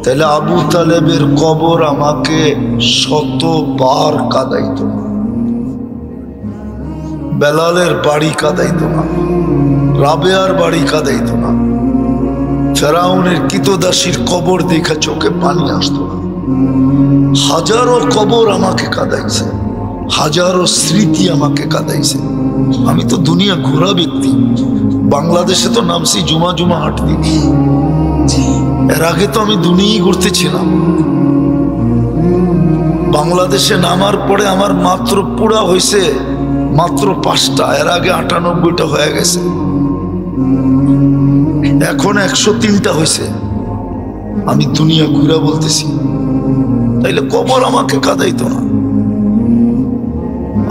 তাহলে আবু তালেবের কবর আমাকে 100বার কাঁদাইতো না, বেলালের বাড়ি কাঁদাইতো না, রাবেয়ার বাড়ি কাঁদাইতো না, ফেরাউনের কৃতদাসীর কবর দেখা চোখে পানি আসতো না। হাজারো কবর আমাকে কাঁদাইছে, হাজারো স্মৃতি আমাকে কাঁদাইছে। আমি তো দুনিয়া ঘোরা ব্যক্তি। বাংলাদেশে তো নামছি জুমা জুমা হাট দিকে, এর আগে তো আমি দুনিয়ায় ঘুরতেছিলাম। বাংলাদেশে নামার পরে আমার মাত্র পুরা হয়েছে মাত্র 5টা, এর আগে 98টা হয়ে গেছে, এখন 103টা হয়েছে। আমি দুনিয়া ঘুরা বলতেছি, তাইলে কবর আমাকে কাঁদাইতো না।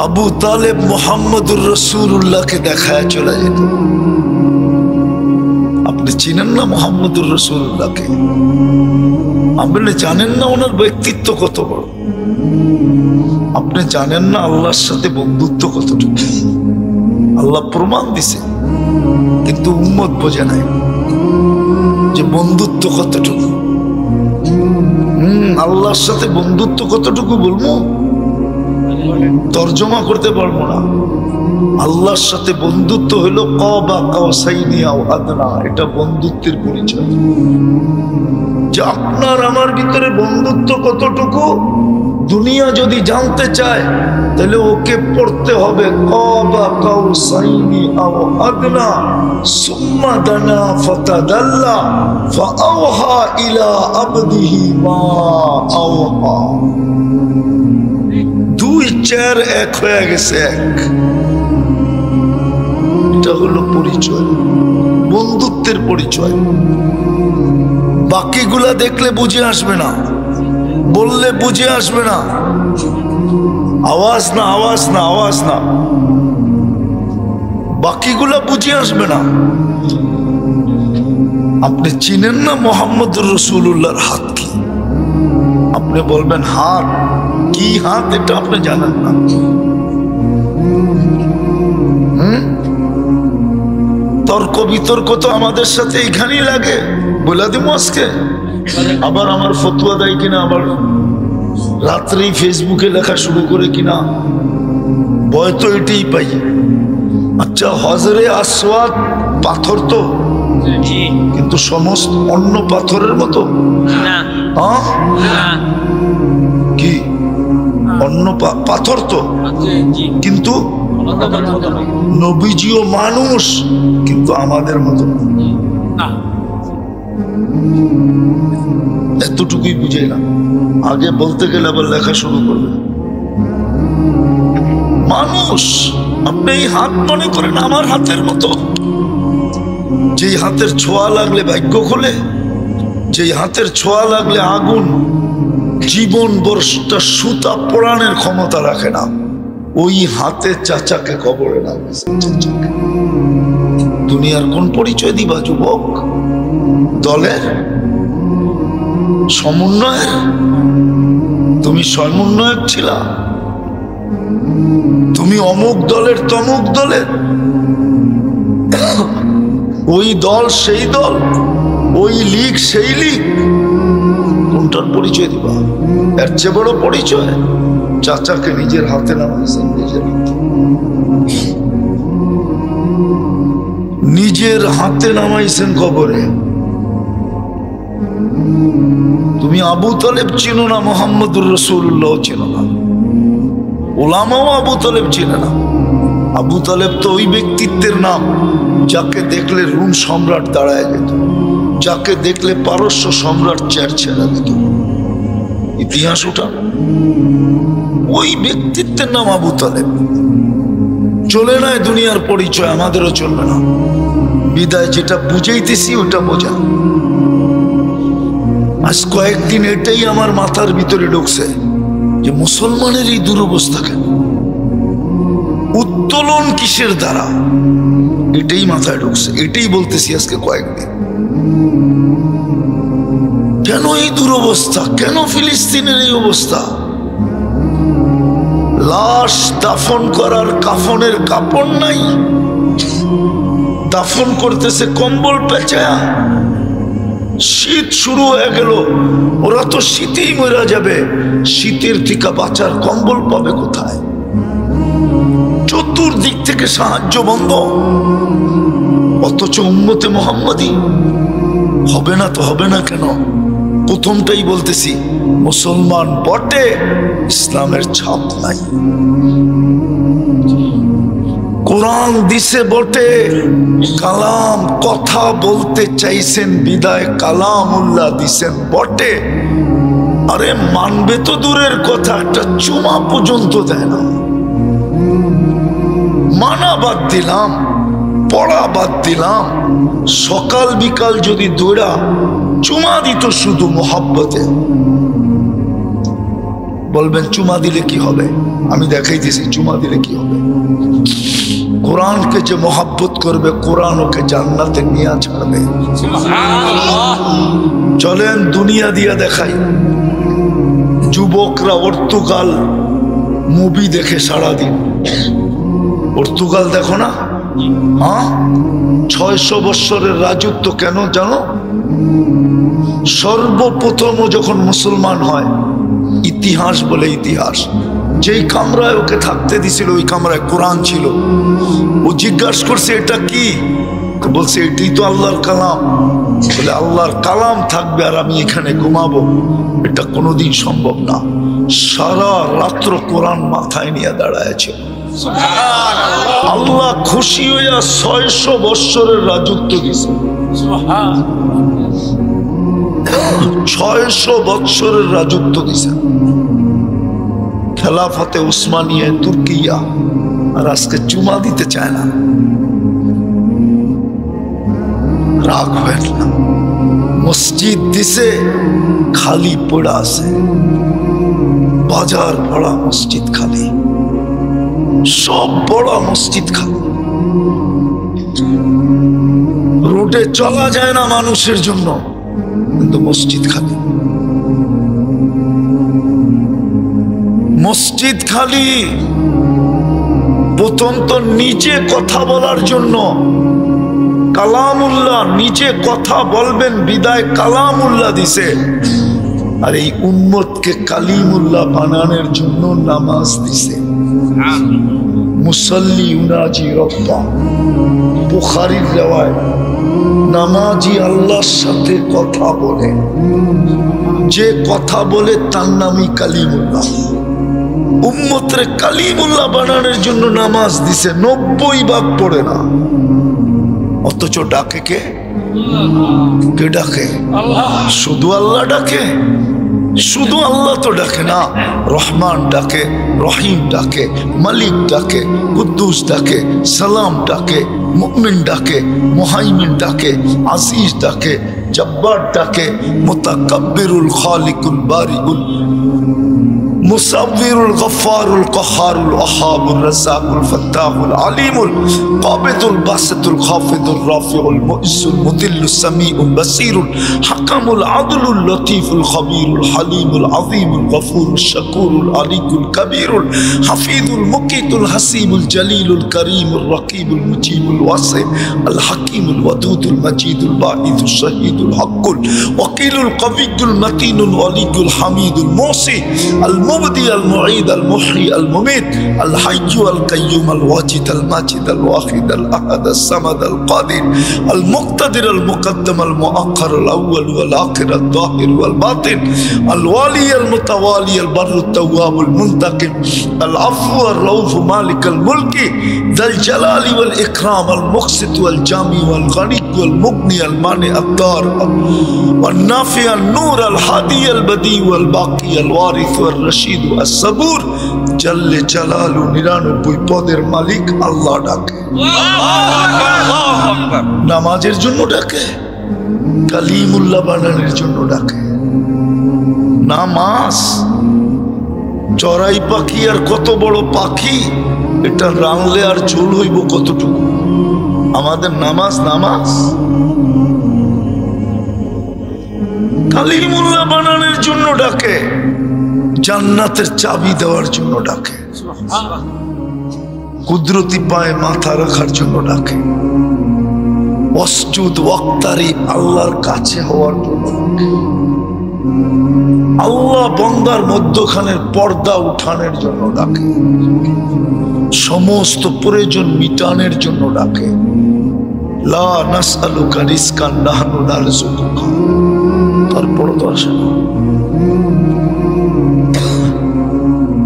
আবু তালেব মুহাম্মদুর রাসূলুল্লাহকে দেখায় চলে যেত। আপনি চিনেন না মুহাম্মদুর রাসূলুল্লাহকে? আপনি জানেন না ওনার ব্যক্তিত্ব কত বড়? আপনি জানেন না আল্লাহর সাথে বন্ধুত্ব কতটুকু? আল্লাহ প্রমাণ দিছে, কিন্তু উম্মত বোঝে নাই যে বন্ধুত্ব কতটুকু। আল্লাহর সাথে বন্ধুত্ব কতটুকু বলবো, তর্জমা করতে পারবো না। আল্লাহর সাথে বন্ধুত্ব হলো কাবা কাউসাইনি আও আদনা, এটা বন্ধুত্বের পরিচয়। যে আপনার আমার ভিতরে বন্ধুত্ব কতটুকু দুনিয়া যদি জানতে চায়, তাহলে ওকে পড়তে হবে কাবা কাউসাইনি আও আদনা সুম্মা দানা ফাতাদাল্লা ফাআওহা ইলা আবদিহি মা আওহা। 2-4 এক হয়ে গেছে, এক। এটা হলো পরিচয়, বন্ধুত্বের পরিচয়। বাকিগুলা দেখলে বুঝে আসবে না, বললে বুঝে আসবে না। আওয়াজ না, আওয়াজ না, আওয়াজ না, বাকিগুলা বুঝে আসবে না। আপনি চিনেন না মুহাম্মদুর রাসূলুল্লাহর হাত কি? আপনি বলবেন হাত কি? হাত এটা আপনি জানেন না। তর্ক বিতর্ক তো আমাদের সাথে এখানেই লাগে, বলে দিব আজকে। আবার আমার ফতোয়া দেয় কিনা, আবার রাত্রেই ফেসবুকে লেখা শুরু করে কিনা, ভয় তো এটাই পাই। আচ্ছা, হজরে আসওয়াদ পাথর তো, কিন্তু সমস্ত অন্য পাথরের মতো কি? অন্য পাথর তো, কিন্তু নবীজিও মানুষ, কিন্তু আমাদের মতো এতটুকুই বুঝে না। আগে বলতে গেলে আবার লেখা শুরু করবে। মানুষ, আপনি এই হাত মনে করেন আমার হাতের মতো, যেই হাতের ছোঁয়া লাগলে ভাগ্য খোলে, যেই হাতের ছোঁয়া লাগলে আগুন জীবন বর্ষটা সুতা পোড়ানোর ক্ষমতা রাখে না, ওই হাতে চাচাকে কবরে নামিয়েছে। দুনিয়ার কোন পরিচয় দিবা যুবক? দলের সমন্বয়ের? তুমি সমন্বয়ক ছিলা? তুমি অমুক দলের তমুক দলের? ওই দল সেই দল, ওই লীগ সেই লীগ, কোনটার পরিচয় দিবা? এর চেয়ে বড় পরিচয় চাচাকে নিজের হাতে নামাইছেন, নিজের হাতে নামাইছেন কবরে। তুমি আবু তালেব চিনো না, মুহাম্মদুর রাসূলুল্লাহ চিনো না, ওলামাও আবু তালেব চিনে না। আবু তালেব তো ওই ব্যক্তিত্বের নাম যাকে দেখলে রোম সম্রাট দাঁড়ায় যেত, যাকে দেখলে পারস্য সম্রাট চেয়ার ছেড়ে দিত। ইতিহাস ওঠা, ওই ব্যক্তিত্বের নাম আবু তালেব। চলে না দুনিয়ার পরিচয়, আমাদেরও চলবে না। বিদায় যেটা বুঝাইতেছি ওটা বোঝা। আজ কয়েকদিন এটাই আমার মাথার ভিতরে ঢুকছে যে মুসলমানের এই দুরবস্থা কেন, উত্তোলন কিসের দ্বারা, এটাই মাথায় ঢুকছে। এটাই বলতেছি আজকে কয়েকদিন। কেন এই দুরবস্থা? কেন ফিলিস্তিনের এই অবস্থা? লাশ দাফন করার কাফনের কাপড় নাই, দাফন করতেছে কম্বল পেঁচায়া। শীত শুরু হয়ে গেল, ওরা তো শীতেই মরে যাবে, শীতের থেকে বাঁচার কম্বল পাবে কোথায়? চতুর্দিক থেকে সাহায্য বন্ধ, অথচ উম্মতে মুহাম্মাদি হবে না তো হবে না কেন? প্রথমটাই বলতেছি, মুসলমান বটে, ইসলামের ছাপ নাই। কোরআন দিছে বটে, কালাম কথা বলতে চাইছেন বিদায় কালামুল্লাহ দিছেন বটে, আরে মানবে তো দূরের কথা, একটা চুমা পর্যন্ত দেয় না। মানা বাদ দিলাম, পড়া বাদ দিলাম, সকাল বিকাল যদি দৌড়া চুমা দিত শুধু মোহাব্বতে। বলবেন চুমা দিলে কি হবে? আমি দেখাইতেছি চুমা দিলে কি হবে। কোরআনকে যে মোহাব্বত করবে, কোরআন ওকে জান্নাতে নিয়ে ছাড়বে। চলেন দুনিয়া দিয়া দেখাই। যুবকরা পর্তুগাল মুভি দেখে সারাদিন। পর্তুগাল দেখো না? হ্যাঁ, 600 বৎসরের রাজত্ব। কেন জানো? সর্বপ্রথম যখন মুসলমান হয়, ইতিহাস বলে ইতিহাস, যেই কামরায় ওকে থাকতে দিছিল ওই কামরায় কোরআন ছিল। ও জিজ্ঞাসা করছে এটা কি? বলছে এটাই তো আল্লাহর কালাম। বলে আল্লাহর কালাম থাকবে আর আমি এখানে ঘুমাবো? এটা কোনোদিন সম্ভব না। সারা রাত্র কোরআন মাথায় নিয়ে দাঁড়ায়ছে। আল্লাহ খুশি হইয়া 600 বৎসরের রাজত্ব দিছে। 600 বৎসরের রাজত্ব দিছে। খেলাফতে উসমানিয়া তুর্কিয়া, আর আজকে চুমা দিতে চায় না। রাগ হয় না। মসজিদ দিছে, খালি পড়া আছে। বাজার পড়া, মসজিদ খালি। সব বড় মসজিদ খালি। রোডে চলা যায় না মানুষের জন্য, কিন্তু মসজিদ খালি। মসজিদ খালি। প্রথম তো নিজে কথা বলার জন্য কালামুল্লাহ, নিজে কথা বলবেন বিদায় কালামুল্লাহ দিছে। আর এই উম্মতকে কালিমুল্লাহ বানানোর জন্য নামাজ দিছে। মুসাল্লি ইউনাজি রব্বা, বুখারীর রিওয়ায়াত, নামাজি আল্লাহর সাথে কথা বলে। যে কথা বলে তার নামই কালিমুল্লাহ। উম্মতরে কালিমুল্লাহ বানানোর জন্য নামাজ দিছে, 90 ভাগ পড়ে না, অথচ ডাকে কে? কে ডাকে? শুধু আল্লাহ ডাকে? শুধু আল্লাহ তো ডাকে না, রহমান ডাকে, রহিম ডাকে, মালিক ডাকে, কুদ্দুস ডাকে, সালাম ডাকে, মুমিন ডাকে, মুহাইমিন ডাকে, আজিজ ডাকে, জব্বার ডাকে, মুতাকাব্বিরুল খালিকুল বারিউল মুসাব্বিরুল গফফারুল কহারুল ওয়াহাবুর রাজ্জাকুল ফাত্তাহুল আলিমুল কাবিদুল বাসিতুল খাফিদুর রাফিউল মুইসুল মুদিল্লুস সামিউল বাসিরুল হাকামুল আদলুল লতীফুল খবীরুল হালিমুল আযীমুল গফুরুশ শাকুরুল আলিকুল কবীরুল হাফিজুল মুকিতুল হাসিবুল জলিলুল করিমুল রকিবুল মুজিবুল ওয়াসি আল হাকিমুল ওয়াদুদুল মাজিদুল বাঈদুশ শাহীদুল হকুল ওয়াকিলুল কবিয়ুল মতিনুল ওয়ালিয়ুল হামিদুল মুসি আল المبدي المعيد المحيي المميت الحي القيوم الواجد الماجد الواحد الأحد الصمد القادر المقتدر المقدم المؤخر الأول والآخر الظاهر والباطن الوالي المتوالي البر التواب المنتقم العفو الرؤوف مالك الملك ذا الجلال والإكرام المقسط والجامع والغني والمغني المانع الضار والنافع النور الهادي البديع والباقي الوارث والرشيد والصبور جل جلاله 99 পদের মালিক আল্লাহ ডাকে। নামাজের জন্য ডাকে, কালিমুল্লাহ বানানোর জন্য ডাকে। নামাজ চড়াই পাখি আর কত বড় পাখি, এটা রানলে আর ঝোল হইব কতটুকু। আমাদের নামাজ নামাজ কালিমুল্লাহ বানানোর জন্য ডাকে, জান্নাতের চাবি দেওয়ার জন্য ডাকে, কুদরতি পায়ে মাথা রাখার জন্য ডাকে, ওয়াসজুদ ওয়াক্তারিব আল্লাহর কাছে হওয়ার জন্য ডাকে, আল্লাহ বান্দার মধ্যখানের পর্দা উঠানোর জন্য ডাকে, সমস্ত প্রয়োজন মিটানোর জন্য ডাকে। লা নাসআলুকা রিজকান নাহনু নারযুকুকা, তারপর তো আসে না।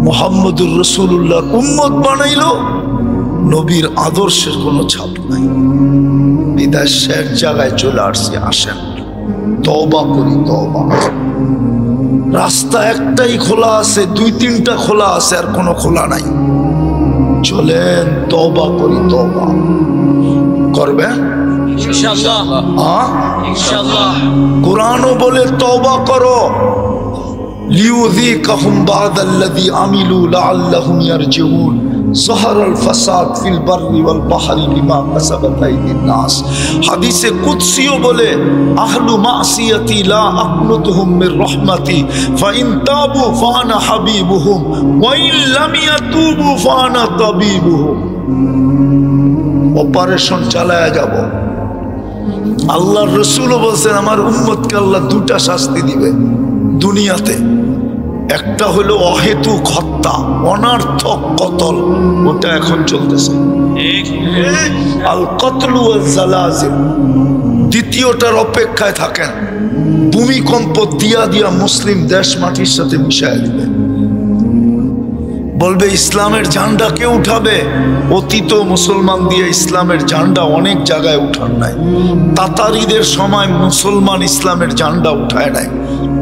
মুহাম্মদুর রাসূলুল্লাহর উম্মত বানাইলো, নবীর আদর্শের কোনো ছাপ নাই। বিদায় শেষ জায়গায় চলে আসছে, আসেন তওবা করি, তওবা। রাস্তা একটাই খোলা আছে, 2-3টা খোলা আছে, আর কোনো খোলা নাই। চলেন তওবা করি, তওবা করবেন ইনশাআল্লাহ। ইনশাআল্লাহ কুরআনও বলে তওবা করো, লিউযীকাহুম বা'দাল্লাযী আমিলু লাআল্লাহুম ইয়ারজিউন যাহারাল ফাসাদ ফিল বাররি ওয়াল বাহরি বিমা কাসাবাত আইদিন নাস। হাদিসে কুদসিও বলে আহলু মাসিয়াতি লা আকনুতুহুম মির রাহমাতি ফাইন তাবু ফানা হাবিবুহুম ওয়া ইন লাম ইয়াতুবু ফানা তাবিবুহুম। অপারেশন চালায়া যাব। আল্লাহর রাসূলও বলেন আমার উম্মতকে আল্লাহ 2টা শাস্তি দিবে দুনিয়াতে। একটা হলো অহেতুক হত্যা, অনার্থক কতল, ওটা এখন চলতেছে, আল কতলু ওয়াল জালাজিল। দ্বিতীয়টার অপেক্ষায় থাকেন, ভূমিকম্প দিয়া দিয়া মুসলিম দেশ মাটির সাথে মিশায় দিবে। বলবে ইসলামের ঝান্ডা কে উঠাবে? অতীত মুসলমান দিয়ে ইসলামের ঝান্ডা অনেক জায়গায় উঠান নাই। তাতারিদের সময় মুসলমান ইসলামের ঝান্ডা উঠায় নাই,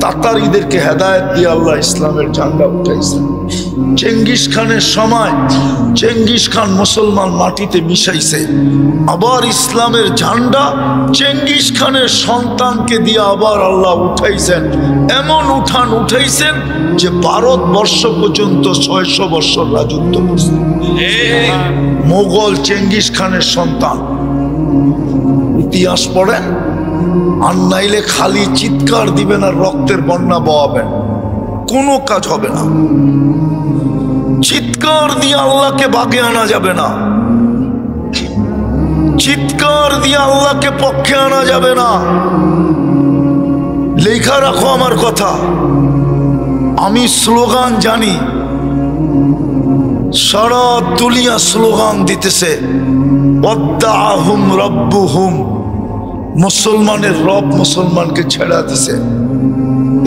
তাতারিদেরকে হেদায়েত দিয়ে আল্লাহ ইসলামের ঝান্ডা উঠাইছেন। চেঙ্গিস খানের সময় চেঙ্গিস খান মুসলমান মাটিতে মিশাইছে, আবার ইসলামের ঝান্ডা চেঙ্গিস খানের সন্তানকে দিয়ে আবার আল্লাহ উঠাইছেন। এমন উঠাইছেন যে ভারতবর্ষ পর্যন্ত 600 বছর রাজত্ব করছে। মোগল চেঙ্গিস খানের সন্তান। ইতিহাস পড়েন, আর নাইলে খালি চিৎকার দিবেন আর রক্তের বন্যা বহাবেন, কোনো কাজ হবে না। চিৎকার দিয়ে আল্লাহকে বাগে আনা যাবে না, চিৎকার দিয়ে আল্লাহকে পক্ষে আনা যাবে না। লেখা রাখো আমার কথা, আমি স্লোগান জানি, সারা দুনিয়া স্লোগান দিতেছে ওয়াদ্দাআহুম রাব্বুহুম, মুসলমানের রব মুসলমানকে ছেড়া দিছে।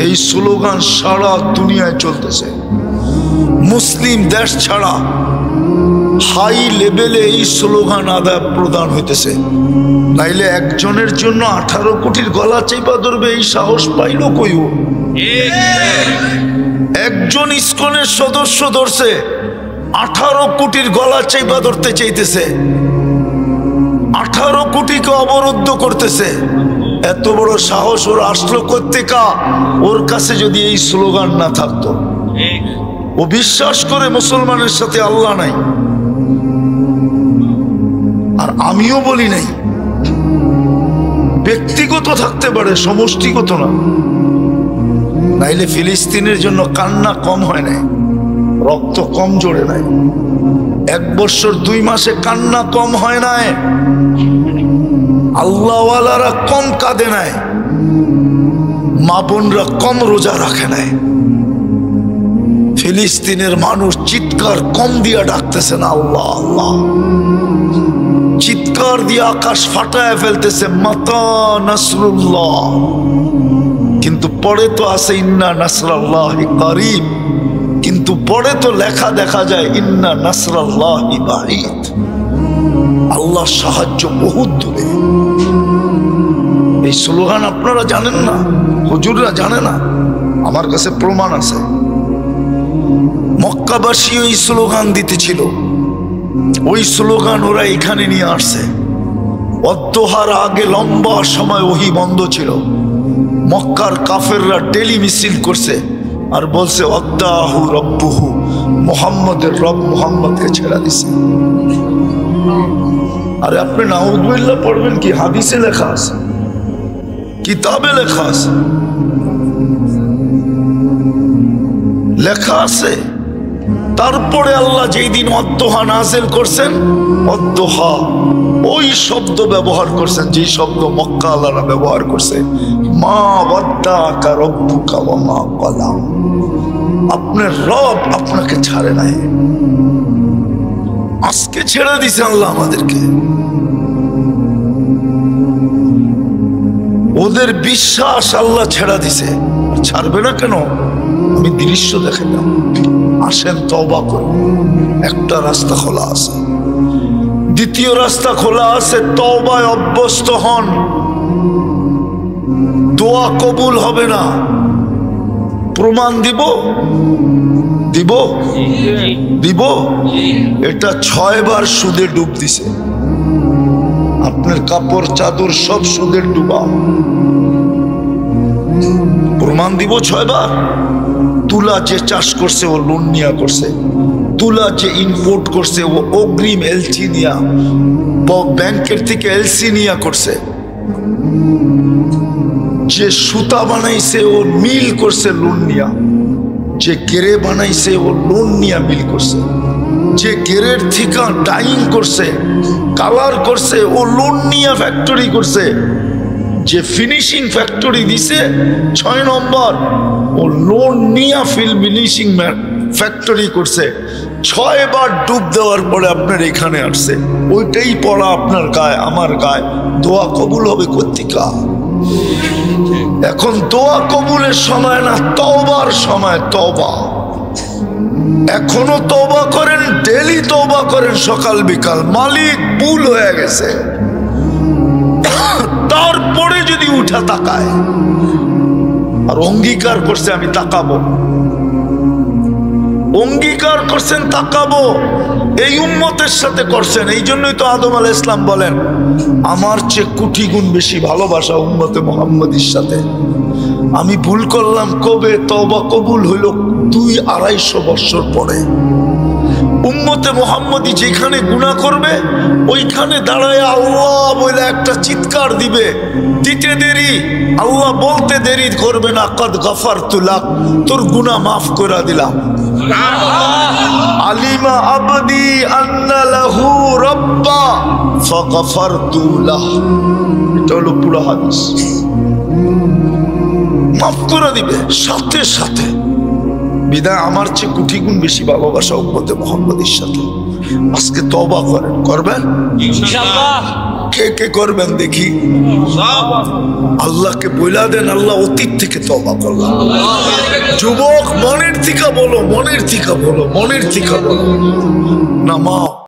এই স্লোগান সারা দুনিয়ায় চলতেছে। মুসলিম দেশ ছাড়া হাই লেভেলে এই স্লোগান আদায় প্রদান হইতেছে। নাইলে একজনের জন্য 18 কোটির গলা চেপা ধরবে এই সাহস পাইল কইও? একজন ইসকনের সদস্য ধরছে, 18 কোটির গলা চেপা ধরতে চাইতেছে, 18 কোটিকে অবরুদ্ধ করতেছে। এত বড় সাহস ওর আসলো কোত্থেকা? ওর কাছে যদি এই স্লোগান না থাকতো। ও বিশ্বাস করে মুসলমানের সাথে আল্লাহ নাই, আর আমিও বলি নাই। ব্যক্তিগত থাকতে পারে, সমষ্টিগত না। নাইলে ফিলিস্তিনের জন্য কান্না কম হয় নাই, রক্ত কম জোড়ে নাই, 1 বছর 2 মাসে কান্না কম হয় নাই, আল্লাহওয়ালারা কম কাঁদে নাই, মা বোনরা কম রোজা রাখে নাই। ফিলিস্তিনের মানুষ চিৎকার কম দিয়া ডাকতেছে না আল্লাহ আল্লাহ, চিৎকার দিয়ে আকাশ ফাটায় ফেলতেছে মাতা নাসরুল্লাহ। কিন্তু পরে তো আছে ইন্না নাসরাল্লাহি কারীব, কিন্তু পরে তো লেখা দেখা যায় ইন্না নাসরাল্লাহি বাঈদ, আল্লাহর সাহায্য বহুত দূরে। এই স্লোগান আপনারা জানেন না, হুজুররা জানে না, আমার কাছে প্রমাণ আছে। মক্কাবাসী ওই স্লোগান দিতেছিল, ওই স্লোগান ওরা এখানে নিয়ে আসছে। অদ্দোহার আগে লম্বা সময় ওহী বন্ধ ছিল, মক্কার কাফেররা ডেলি মিছিল করছে আর বলছে অদ্দাহু রব্বুহু, মুহাম্মদের রব মুহাম্মদকে ছেড়ে দিছে। আরে আপনি নাউযুবিল্লাহ পড়বেন কি? হাদিসে লেখা আছে, কিতাবে লেখা আছে, লেখা আছে। তারপরে আল্লাহ যেই দিন অদ্দোহা নাযিল করছেন, অদ্দোহা ওই শব্দ ব্যবহার করছেন যেই শব্দ মক্কা আল্লাহরা ব্যবহার করছে, মা ওয়াদ্দাকা রব্বুকা ওয়া মা ক্বালা, আপনার রব আপনাকে ছাড়ে নাই। আজকে ছেড়ে দিছে আল্লাহ আমাদেরকে। ওদের বিশ্বাস আল্লাহ ছেড়ে দিছে, ছাড়বে না কেন? আমি দৃশ্য দেখালাম, আসেন তওবা করুন। একটা রাস্তা খোলা আছে, দ্বিতীয় রাস্তা খোলা আছে, তওবায় অভ্যস্ত হন। দোয়া কবুল হবে না, প্রমাণ দিব দিব দিব। এটা 6 বার সুদে ডুব দিছে, আপনার কাপড় চাদর সব সুদের ডুবা। প্রমাণ দিব 6 বার। তুলা যে চাষ করছে ও লোন নিয়া করছে, তুলা যে ইম্পোর্ট করছে ও অগ্রিম এলসি নিয়া, ব্যাংকের থেকে এলসি নিয়া করছে। যে সুতা বানাইছে ও মিল করছে লোন নিয়া, যে গেরে বানাইছে ও লোন নিয়া মিল করছে, যে গেরের থেকে ডাইং করছে, কালার করছে ও লোন নিয়া ফ্যাক্টরি করছে, যে ফিনিশিং ফ্যাক্টরি দিছে 6 নম্বর ও লোন নিয়া ফিনিশিং ফ্যাক্টরি করছে। 6 বার ডুব দেওয়ার পরে আপনার এখানে আসছে, ওইটাই পড়া আপনার গায়ে আমার গায়ে। দোয়া কবুল হবে কর্তিকা। এখন দোয়া কবুলের সময় না, তওবার সময়। তওবা এখনো তওবা করেন, ডেলি তওবা করেন, সকাল বিকাল। মালিক ভুল হয়ে গেছে, তারপরে যদি উঠা তাকায় আর অঙ্গীকার করছে আমি তাকাবো, অঙ্গীকার করছেন তাকাবো, এই উম্মতের সাথে করছেন। এই জন্যই তো আদম আলাইহিস সালাম বলেন আমার চেয়ে কোটি গুণ বেশি ভালোবাসা উম্মতে মুহাম্মদীর সাথে। আমি ভুল করলাম কবে? তওবা কবুল হইল 200-250 বছর পরে। উম্মতে মুহাম্মদী যেখানে গুনাহ করবে ওইখানে দাঁড়ায় আল্লাহ বলে একটা চিৎকার দিবে, দিতে দেরি, আল্লাহ বলতে দেরি করবে না, কদ গফারতু লাক, তোর গুনাহ মাফ করে দিলাম। আলিমা আবদি আন্না লাহু রাব্বা ফাগফারতু লাহ, এটা হলো পুরো হাদিস। মাফ করে দিবে সাথে সাথে। বিদায় আমার চেয়ে কোটি গুণ বেশি ভালোবাসা উম্মতে মুহাম্মদীর সাথে। আজকে তওবা করেন, করবেন ইনশাআল্লাহ। কে কে করবেন দেখি? আল্লাহকে বইলা দেন, আল্লাহ অতীত থেকে তওবা করলাম। যুবক মনের থেকে বলো, মনের থেকে বলো, মনের থেকে বলো। নামাও।